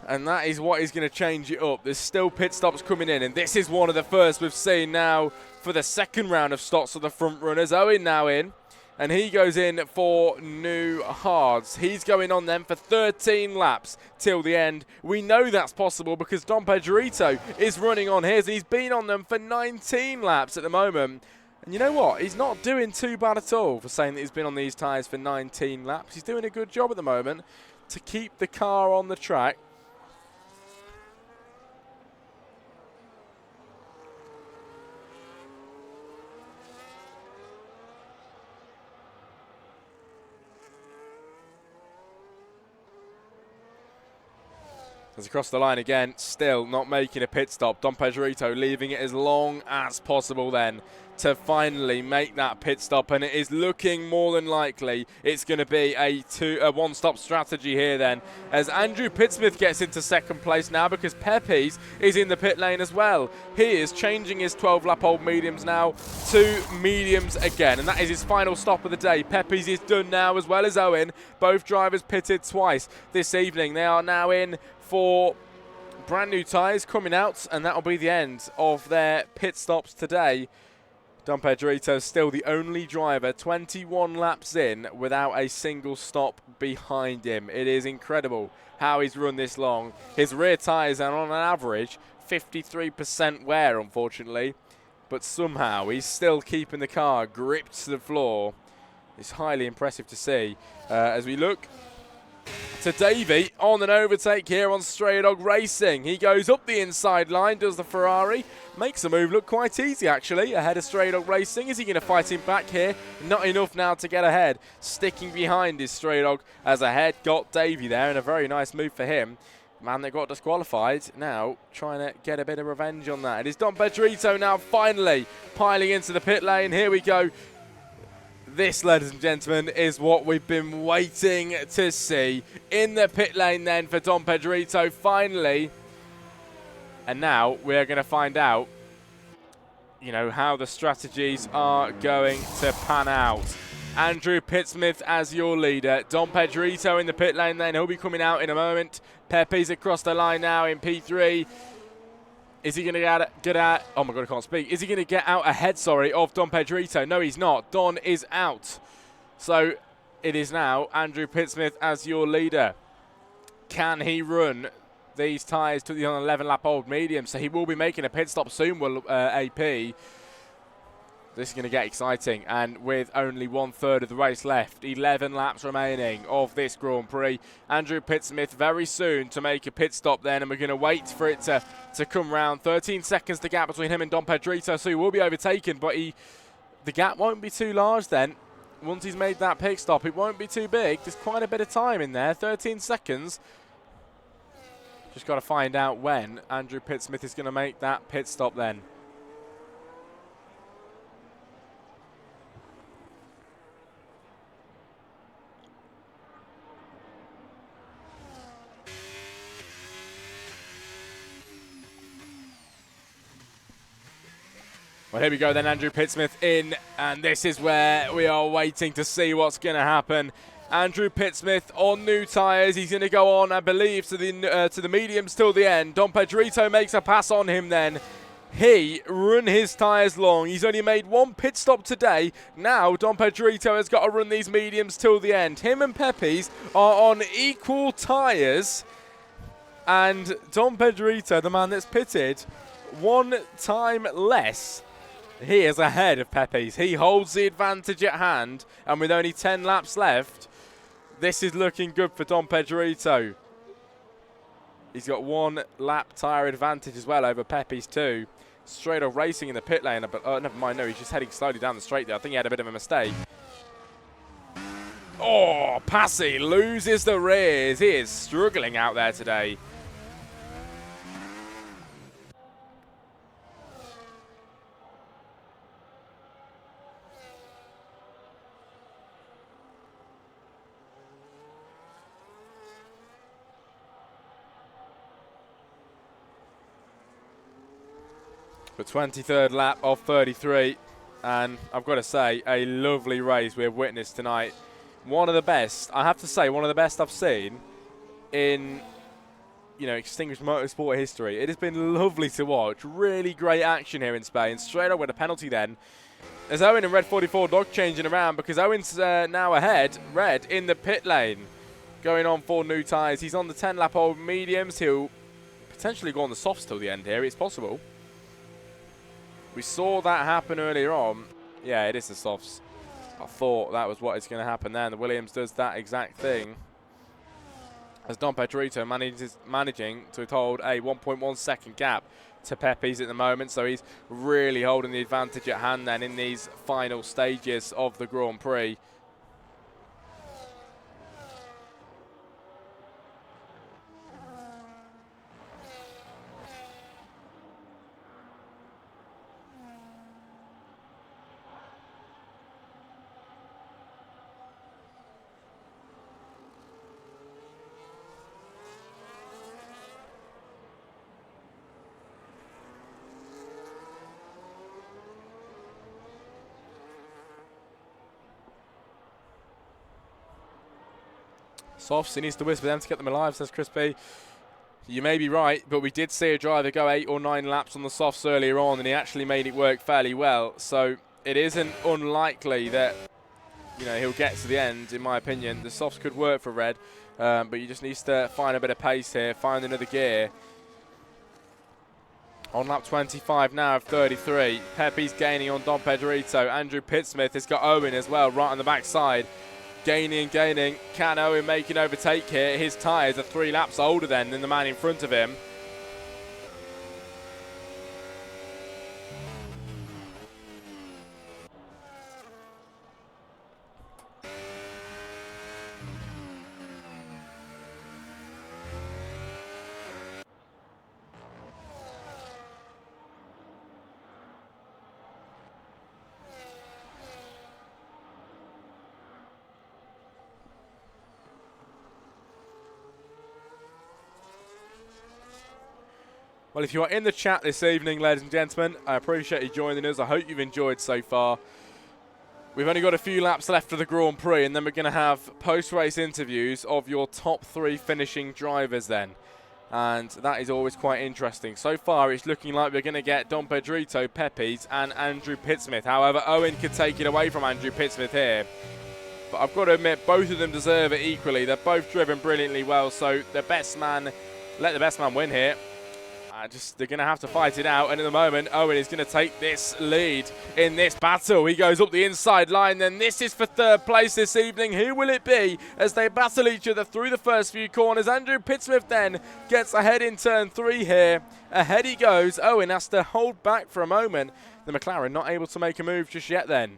And that is what is going to change it up. There's still pit stops coming in. And this is one of the first we've seen now for the second round of stops for the front runners. Owen now in. And he goes in for New Hards. He's going on then for 13 laps till the end. We know that's possible because Dom Pedrito is running on his. He's been on them for 19 laps at the moment. And you know what? He's not doing too bad at all for saying that he's been on these tyres for 19 laps. He's doing a good job at the moment to keep the car on the track. As across the line again, still not making a pit stop. Dom Pedrito leaving it as long as possible then to finally make that pit stop, and it is looking more than likely it's going to be a one-stop strategy here then, as Andrew Pittsmith gets into second place now because Pepe's is in the pit lane as well. He is changing his 12-lap old mediums now to mediums again, and that is his final stop of the day. Pepe's is done now, as well as Owen. Both drivers pitted twice this evening. They are now in for brand new tyres coming out, and that will be the end of their pit stops today. Dom Pedrito still the only driver 21 laps in without a single stop behind him. It is incredible how he's run this long. His rear tyres are on an average 53% wear, unfortunately, but somehow he's still keeping the car gripped to the floor. It's highly impressive to see as we look to Davey on an overtake here on Stray Dog Racing. He goes up the inside line, does the Ferrari, makes the move look quite easy actually, ahead of Stray Dog Racing. Is he going to fight him back here? Not enough now to get ahead. Sticking behind is Stray Dog as ahead got Davey there, and a very nice move for him. Man that got disqualified, now trying to get a bit of revenge on that. It is Dom Pedrito now finally piling into the pit lane. Here we go. This, ladies and gentlemen, is what we've been waiting to see. In the pit lane then for Dom Pedrito finally. And now we're going to find out, you know, how the strategies are going to pan out. Andrew Pittsmith as your leader. Dom Pedrito in the pit lane then. He'll be coming out in a moment. Pepe's across the line now in P3. Is he going to get out? Oh my God, I can't speak. Is he going to get out ahead, of Dom Pedrito? No, he's not. Don is out. So it is now Andrew Pittsmith as your leader. Can he run these tyres to the 11-lap-old medium? So he will be making a pit stop soon, will AP. This is going to get exciting, and with only 1/3 of the race left, 11 laps remaining of this Grand Prix, Andrew Pittsmith very soon to make a pit stop then, and we're going to wait for it to come round. 13 seconds the gap between him and Dom Pedrito, so he will be overtaken, but the gap won't be too large then. Once he's made that pit stop, it won't be too big. There's quite a bit of time in there, 13 seconds. Just got to find out when Andrew Pittsmith is going to make that pit stop then. Well, here we go then, Andrew Pittsmith in, and this is where we are waiting to see what's going to happen. Andrew Pittsmith on new tyres. He's going to go on, I believe, to the mediums till the end. Dom Pedrito makes a pass on him then. He run his tyres long. He's only made one pit stop today. Now Dom Pedrito has got to run these mediums till the end. Him and Pepe's are on equal tyres. And Dom Pedrito, the man that's pitted, 1 time less. He is ahead of Pepe's. He holds the advantage at hand, and with only 10 laps left, this is looking good for Dom Pedrito. He's got 1 lap tyre advantage as well over Pepe's too. Straight off racing in the pit lane, but never mind, no, he's just heading slowly down the straight there. I think he had a bit of a mistake. Oh, Passy loses the rears. He is struggling out there today. The 23rd lap of 33, and I've got to say, a lovely race we've witnessed tonight. One of the best, I have to say, one of the best I've seen in, you know, Extinguished Motorsport history. It has been lovely to watch. Really great action here in Spain. Straight up with a penalty then. There's Owen and Red 44 Dog changing around because Owen's now ahead, Red, in the pit lane. Going on for new tyres. He's on the 10-lap-old mediums. He'll potentially go on the softs till the end here. It's possible. We saw that happen earlier on. Yeah, it is the softs. I thought that was what is going to happen there. And the Williams does that exact thing. As Dom Pedrito managing to hold a 1.1 second gap to Pepe's at the moment. So he's really holding the advantage at hand then in these final stages of the Grand Prix. Softs, he needs to whisper them to get them alive, says Crispy. You may be right, but we did see a driver go 8 or 9 laps on the softs earlier on, and he actually made it work fairly well. So it isn't unlikely that, you know, he'll get to the end, in my opinion. The softs could work for Red, but you just need to find a bit of pace here, find another gear. On lap 25 now of 33, Pepe's gaining on Dom Pedrito. Andrew Pittsmith has got Owen as well, right on the backside. Gaining and gaining. Can Owen make an overtake here? His tyres are 3 laps older than the man in front of him. Well, if you are in the chat this evening, ladies and gentlemen, I appreciate you joining us. I hope you've enjoyed so far. We've only got a few laps left of the Grand Prix, and then we're going to have post-race interviews of your top 3 finishing drivers then. And that is always quite interesting. So far, it's looking like we're going to get Dom Pedrito, Pepe's, and Andrew Pittsmith. However, Owen could take it away from Andrew Pittsmith here. But I've got to admit, both of them deserve it equally. They're both driven brilliantly well, so the best man, let the best man win here. They're going to have to fight it out, and at the moment, Owen is going to take this lead in this battle. He goes up the inside line, then this is for 3rd place this evening. Who will it be as they battle each other through the first few corners? Andrew Pittsmith then gets ahead in turn 3 here. Ahead he goes. Owen has to hold back for a moment. The McLaren not able to make a move just yet then.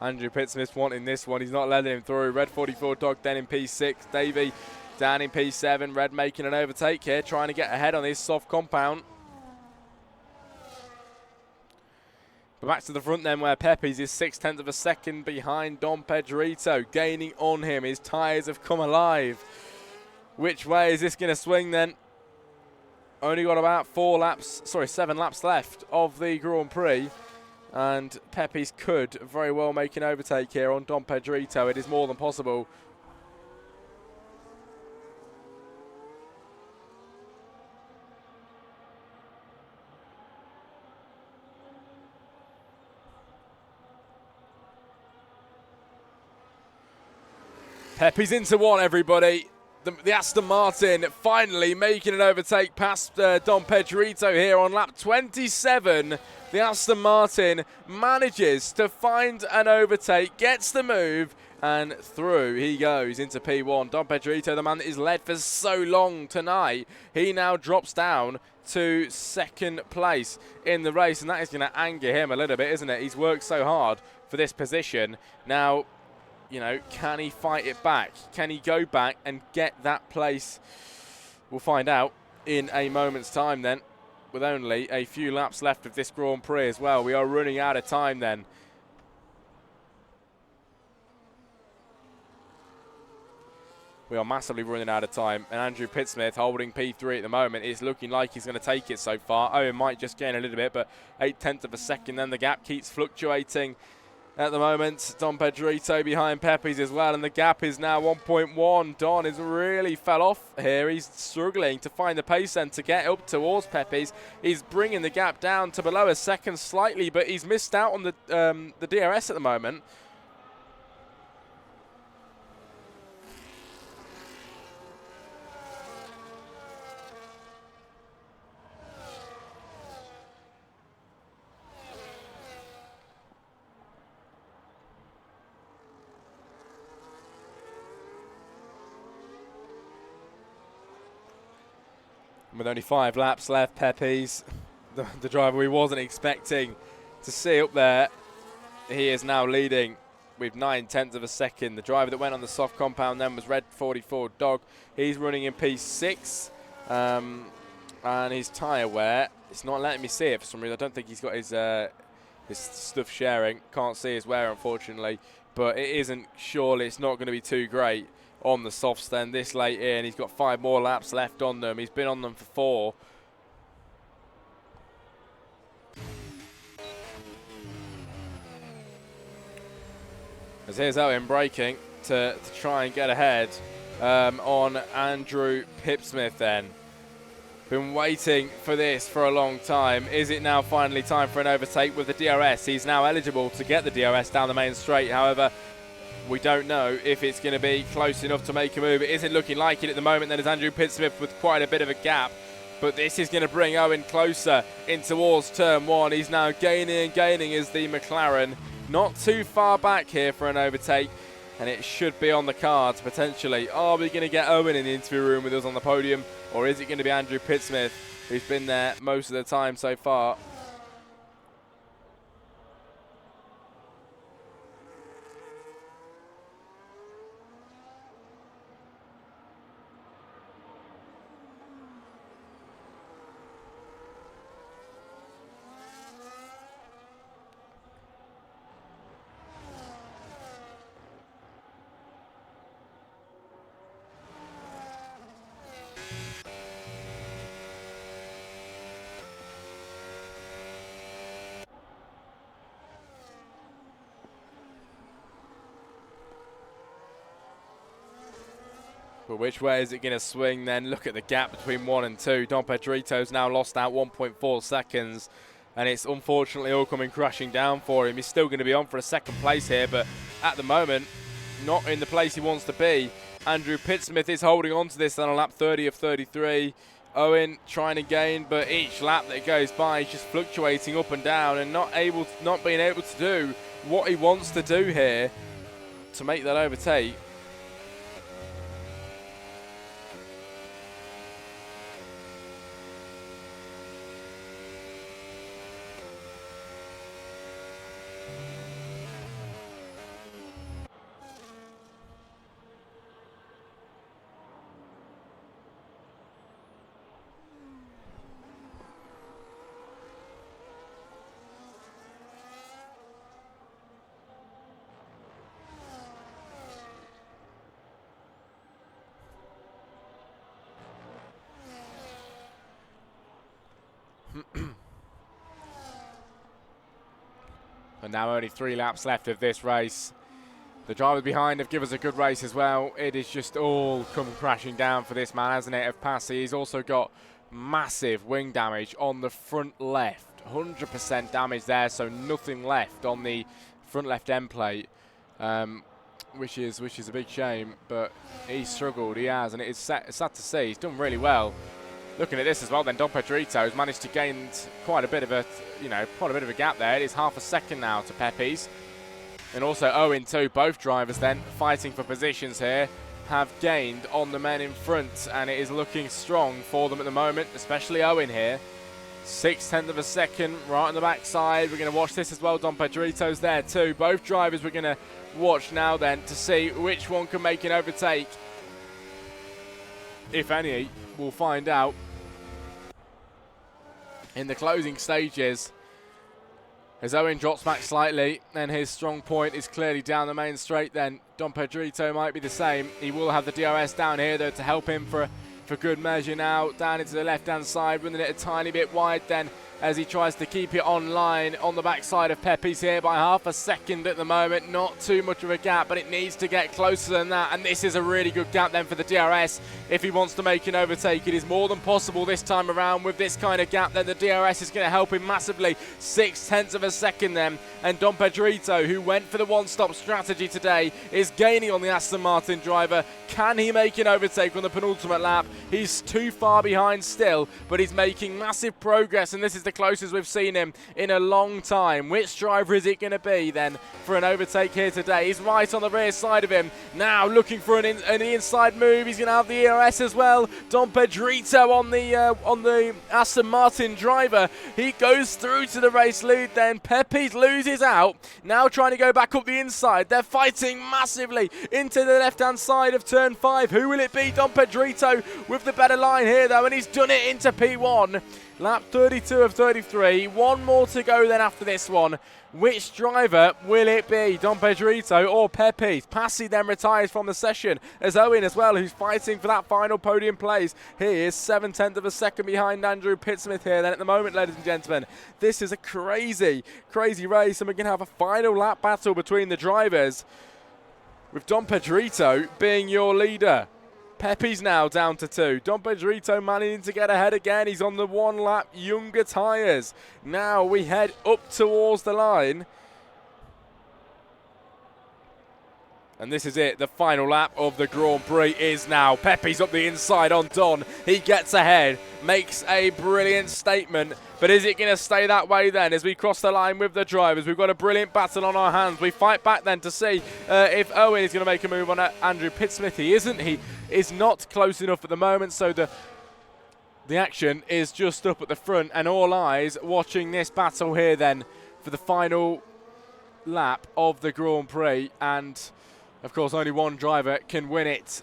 Andrew Pittsmith wanting this one. He's not letting him through. Red 44 Dog then in P6. Davey down in P7, Red making an overtake here, trying to get ahead on his soft compound. But back to the front then, where Pepe's is 0.6 of a second behind Dom Pedrito, gaining on him. His tyres have come alive. Which way is this going to swing then? Only got about 7 laps left of the Grand Prix. And Pepe's could very well make an overtake here on Dom Pedrito. It is more than possible. Pepe's into one, everybody. The Aston Martin finally making an overtake past Dom Pedrito here on lap 27. The Aston Martin manages to find an overtake, gets the move, and through he goes into P1. Dom Pedrito, the man that is led for so long tonight, he now drops down to 2nd place in the race, and that is going to anger him a little bit, isn't it? He's worked so hard for this position. Now, you know, can he fight it back? Can he go back and get that place? We'll find out in a moment's time then, with only a few laps left of this Grand Prix as well. We are running out of time then. We are massively running out of time, and Andrew Pittsmith holding P3 at the moment is looking like he's going to take it so far. Owen might just gain a little bit, but 0.8 of a second, then the gap keeps fluctuating. At the moment, Dom Pedrito behind Pepe's as well, and the gap is now 1.1. Don has really fell off here. He's struggling to find the pace and to get up towards Pepe's. He's bringing the gap down to below a second slightly, but he's missed out on the DRS at the moment. With only 5 laps left, Pepe's, the driver we wasn't expecting to see up there, he is now leading with 0.9 of a second. The driver that went on the soft compound then was Red 44 Dog. He's running in P6, and his tyre wear, it's not letting me see it for some reason. I don't think he's got his stuff sharing. Can't see his wear, unfortunately, but it isn't, surely it's not going to be too great on the softs then this late in. He's got 5 more laps left on them. He's been on them for 4. As here's Owen braking to try and get ahead on Andrew Pittsmith then. Been waiting for this for a long time. Is it now finally time for an overtake with the DRS? He's now eligible to get the DRS down the main straight. However, We don't know if it's going to be close enough to make a move. It isn't looking like it at the moment. Then is Andrew Pittsmith with quite a bit of a gap. But this is going to bring Owen closer in towards turn one. He's now gaining and gaining as the McLaren. Not too far back here for an overtake. And it should be on the cards, potentially. Are we going to get Owen in the interview room with us on the podium? Or is it going to be Andrew Pittsmith, who's been there most of the time so far? But which way is it going to swing then? Look at the gap between 1 and 2. Dom Pedrito's now lost out 1.4 seconds. And it's unfortunately all coming crashing down for him. He's still going to be on for a second place here, but at the moment, not in the place he wants to be. Andrew Pittsmith is holding on to this on lap 30 of 33. Owen trying to gain, but each lap that goes by is just fluctuating up and down and not being able to do what he wants to do here to make that overtake. And now only 3 laps left of this race. The drivers behind have given us a good race as well. It is just all come crashing down for this man, hasn't it, of Passy. He's also got massive wing damage on the front left. 100% damage there, so nothing left on the front left end plate, which is a big shame. But he's struggled, he has, and it's sad to see. He's done really well. Looking at this as well, then Dom Pedrito has managed to gain quite a bit of a gap there. It is half a second now to Pepe's, and also Owen too. Both drivers then fighting for positions here have gained on the men in front, and it is looking strong for them at the moment, especially Owen here. 0.6 of a second right on the backside. We're going to watch this as well. Dom Pedrito's there too. Both drivers we're going to watch now then to see which one can make an overtake, if any. We'll find out in the closing stages, as Owen drops back slightly, and his strong point is clearly down the main straight. Then Dom Pedrito might be the same. He will have the DRS down here though to help him for good measure now. Down into the left-hand side, running it a tiny bit wide then, as he tries to keep it online on the backside of Pepe's here by half a second at the moment. Not too much of a gap, but it needs to get closer than that, and this is a really good gap then for the DRS. If he wants to make an overtake, it is more than possible this time around. With this kind of gap, then the DRS is going to help him massively. 0.6 of a second then, and Dom Pedrito, who went for the one-stop strategy today, is gaining on the Aston Martin driver. Can he make an overtake on the penultimate lap? He's too far behind still, but he's making massive progress, and this is the closest we've seen him in a long time. Which driver is it going to be then for an overtake here today? He's right on the rear side of him now, looking for an inside move. He's going to have the ERS as well. Dom Pedrito on the Aston Martin driver. He goes through to the race lead then. Pepe loses out, now trying to go back up the inside. They're fighting massively into the left hand side of turn 5. Who will it be? Dom Pedrito with the better line here though, and he's done it into P1. Lap 32 of 33. One more to go then after this one. Which driver will it be? Dom Pedrito or Pepe? Passy then retires from the session, as Owen as well, who's fighting for that final podium place. He is 0.7 of a second behind Andrew Pittsmith here then at the moment, ladies and gentlemen. This is a crazy, crazy race, and we're going to have a final lap battle between the drivers, with Dom Pedrito being your leader. Pepe's now down to 2. Dom Pedrito managing to get ahead again. He's on the 1 lap younger tyres. Now we head up towards the line. And this is it, the final lap of the Grand Prix is now. Pepe's up the inside on Don. He gets ahead, makes a brilliant statement. But is it going to stay that way then as we cross the line with the drivers? We've got a brilliant battle on our hands. We fight back then to see if Owen is going to make a move on Andrew Pittsmith. He isn't. He is not close enough at the moment. So the action is just up at the front. And all eyes watching this battle here then for the final lap of the Grand Prix. And of course, only one driver can win it.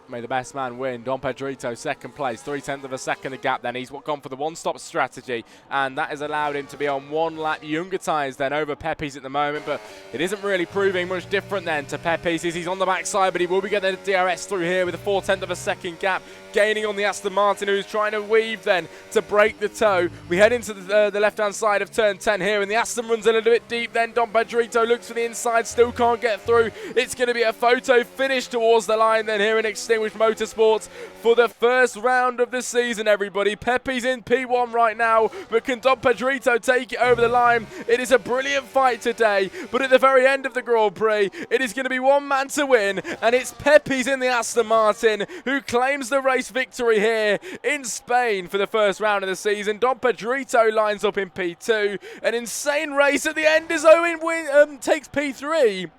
May the best man win. Dom Pedrito, second place, 0.3 of a second a gap then. He's gone for the one-stop strategy, and that has allowed him to be on one lap younger tyres than over Pepe's at the moment, but it isn't really proving much different then to Pepe's. He's on the backside, but he will be getting the DRS through here with a 0.4 of a second gap, gaining on the Aston Martin, who's trying to weave then to break the toe. We head into the left-hand side of turn 10 here, and the Aston runs a little bit deep then. Dom Pedrito looks for the inside, still can't get through. It's going to be a photo finish towards the line then here in Extinguished Motorsports for the first round of the season, everybody. Pepe's in P1 right now, but can Dom Pedrito take it over the line? It is a brilliant fight today, but at the very end of the Grand Prix, it is going to be one man to win, and it's Pepe's in the Aston Martin who claims the race victory here in Spain for the first round of the season. Dom Pedrito lines up in P2. An insane race at the end as Owen takes P3.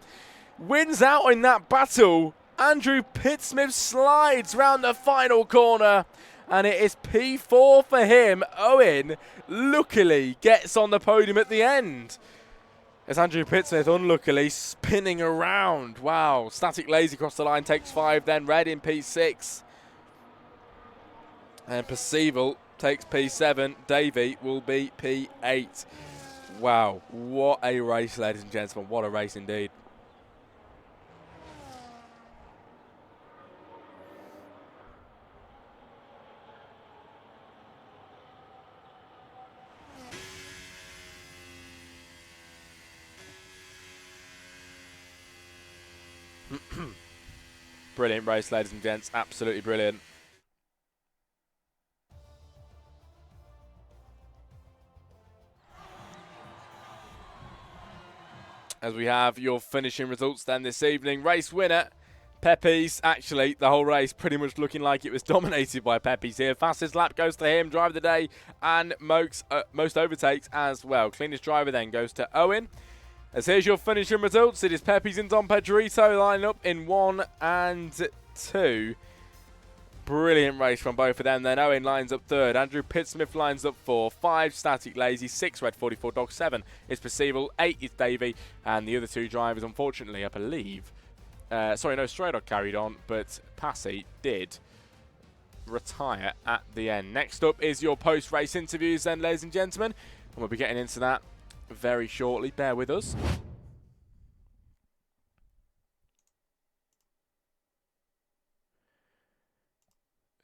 Wins out in that battle. Andrew Pittsmith slides round the final corner, and it is P4 for him. Owen luckily gets on the podium at the end, as Andrew Pittsmith unluckily spinning around. Wow, Static Lazy across the line takes 5, then Red in P6. And Percival takes P7. Davey will be P8. Wow, what a race, ladies and gentlemen. What a race indeed. Brilliant race, ladies and gents. Absolutely brilliant. As we have your finishing results then this evening. Race winner, Pepe's. Actually, the whole race pretty much looking like it was dominated by Pepe's here. Fastest lap goes to him, driver of the day, and most overtakes as well. Cleanest driver then goes to Owen. As here's your finishing results, it is Pepe's and Dom Pedrito lining up in 1 and 2. Brilliant race from both of them. Then Owen lines up 3rd. Andrew Pittsmith lines up 4. 5, Static Lazy. 6, Red 44 Dog. 7 is Percival. 8 is Davey. And the other 2 drivers, unfortunately, I believe. Sorry, no, Stray Dog carried on, but Passy did retire at the end. Next up is your post-race interviews then, ladies and gentlemen. And we'll be getting into that very shortly. Bear with us.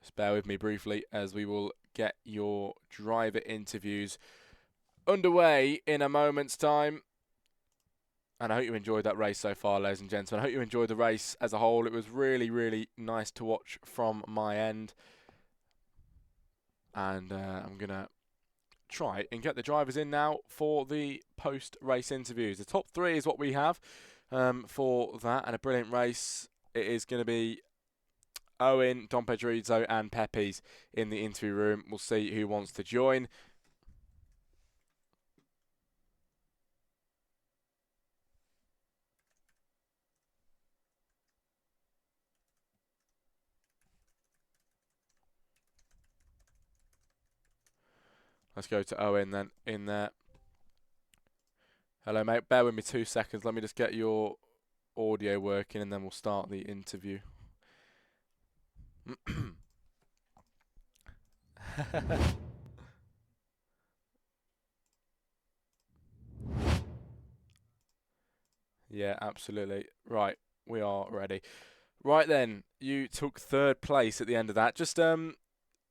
Just bear with me briefly as we will get your driver interviews underway in a moment's time. And I hope you enjoyed that race so far, ladies and gentlemen. I hope you enjoyed the race as a whole. It was really, really nice to watch from my end. And I'm going to try and get the drivers in now for the post-race interviews. The top 3 is what we have for that, and a brilliant race. It is going to be Owen, Dom Pedrito and Pepe's in the interview room. We'll see who wants to join. Let's go to Owen then in there. Hello, mate. Bear with me 2 seconds. Let me just get your audio working and then we'll start the interview. Yeah, absolutely. Right, we are ready. Right then, you took 3rd place at the end of that. Just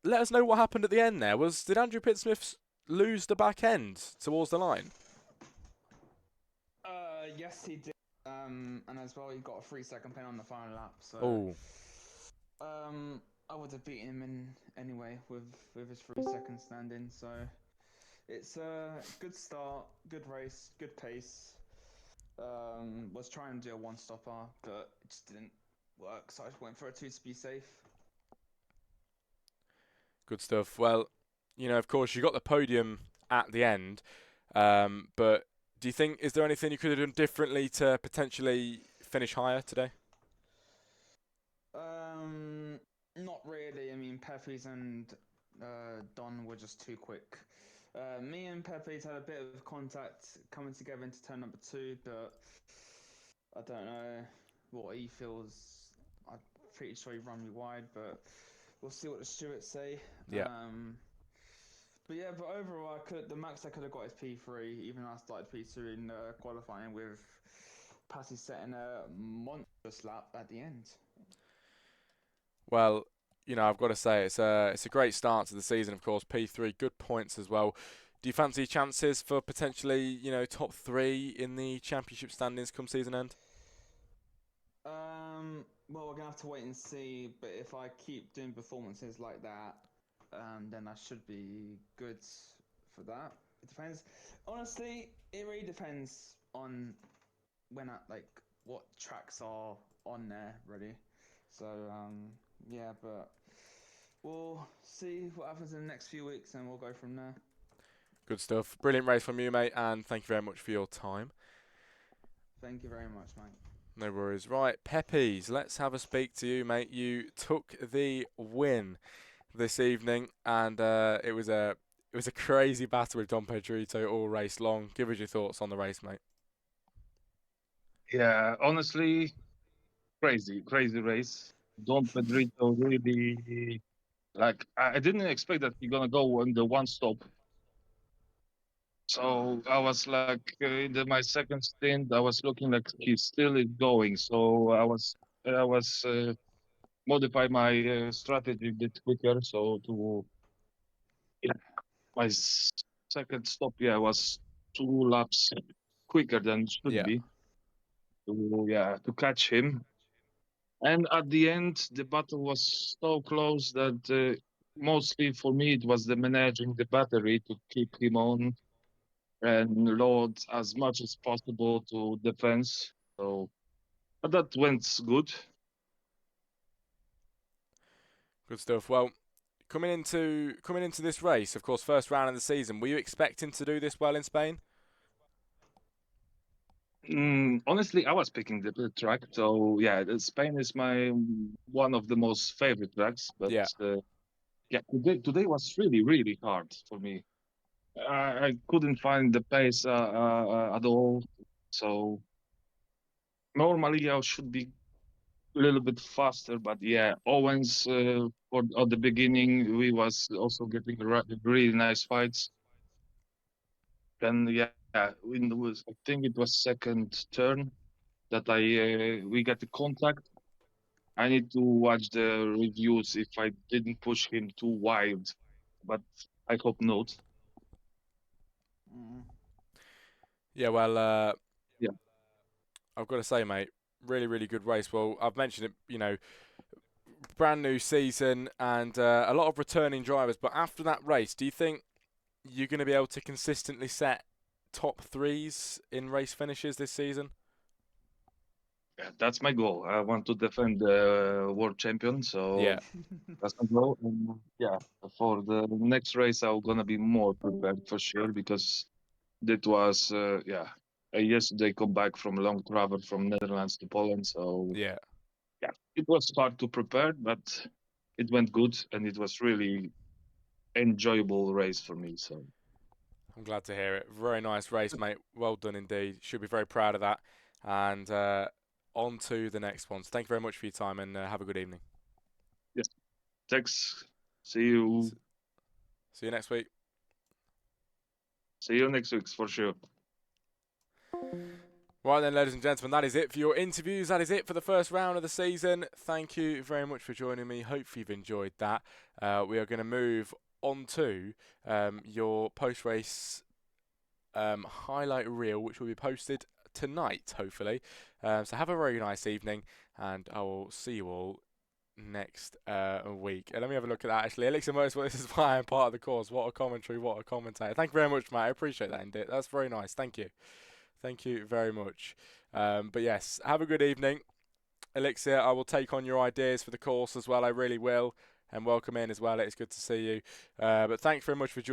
let us know what happened at the end there. Did Andrew Pittsmith lose the back end towards the line? Yes, he did. And as well, he got a 3-second pen on the final lap. So, I would have beaten him in anyway with his 3-second standing. So, it's a good start, good race, good pace. Was trying to do a one-stopper, but it just didn't work, so I just went for a two to be safe. Good stuff. Well, of course, you got the podium at the end, but do you think, is there anything you could have done differently to potentially finish higher today? Not really. I mean, Pepe's and Don were just too quick. Me and Pepe's had a bit of contact coming together into turn number two, but I don't know what he feels. I'm pretty sure he run me wide, but we'll see what the stewards say. Yeah. But yeah, but overall, the max I could have got is P3, even though I started P2 in qualifying with Passy setting a monstrous lap at the end. Well, I've got to say it's a great start to the season. Of course, P3, good points as well. Do you fancy chances for potentially, top three in the championship standings come season end? Well, we're gonna have to wait and see. But if I keep doing performances like that, then I should be good for that. It depends. Honestly, it really depends on like what tracks are on there, really. So yeah, but we'll see what happens in the next few weeks, and we'll go from there. Good stuff. Brilliant race from you, mate, and thank you very much for your time. Thank you very much, mate. No worries. Right, Peppies, let's have a speak to you, mate. You took the win this evening, and it was a crazy battle with Don Pedrito all race long. Give us your thoughts on the race, mate. Yeah, honestly, crazy race. Don Pedrito really like I didn't expect that he's gonna go on the one stop. So I was like my second stint, I was looking like he still is going. So I was modify my strategy a bit quicker. So to yeah, my second stop, yeah, was 2 laps quicker than it should Yeah, be to catch him. And at the end, the battle was so close that mostly for me it was the managing the battery to keep him on and load as much as possible to defense. So but that went good. good stuff. Well, coming into this race, of course, first round of the season, were you expecting to do this well in Spain? Honestly, I was picking the track. So yeah, Spain is my one of the most favorite tracks. But Yeah, yeah, today was really hard for me. I couldn't find the pace at all. So normally I should be a little bit faster, but yeah, Owens for at the beginning we was also getting really nice fights. Then yeah, I think it was second turn that I we got the contact. I need to watch the reviews if I didn't push him too wide, but I hope not. Mm. yeah. Well, Yeah, I've got to say, mate, really good race. Well, I've mentioned it, brand new season and a lot of returning drivers. But after that race, do you think you're going to be able to consistently set top threes in race finishes this season? yeah, that's my goal. I want to defend the world champion, Yeah, so that's my goal. And yeah, for the next race, I'm gonna be more prepared for sure because that was yesterday come back from a long travel from Netherlands to Poland. So yeah. yeah, it was hard to prepare, but it went good and it was really enjoyable race for me. So I'm glad to hear it. Very nice race, mate. Well done indeed. Should be very proud of that. And on to the next one. So thank you very much for your time and have a good evening. yes, thanks. See you. S- See you next week. See you next week for sure. Right then, ladies and gentlemen, that is it for your interviews. That is it for the first round of the season. Thank you very much for joining me. Hope you've enjoyed that. We are going to move on to your post-race highlight reel, which will be posted tonight, hopefully. So have a very nice evening, and I will see you all next week. Let me have a look at that, actually. Elixir Motorsport, this is why I'm part of the course. What a commentary, what a commentator. Thank you very much, mate. I appreciate that, indeed. That's very nice. Thank you. Thank you very much. But yes, have a good evening. Elixir, I will take on your ideas for the course as well. I really will. And welcome in as well. It's good to see you. But thanks very much for joining.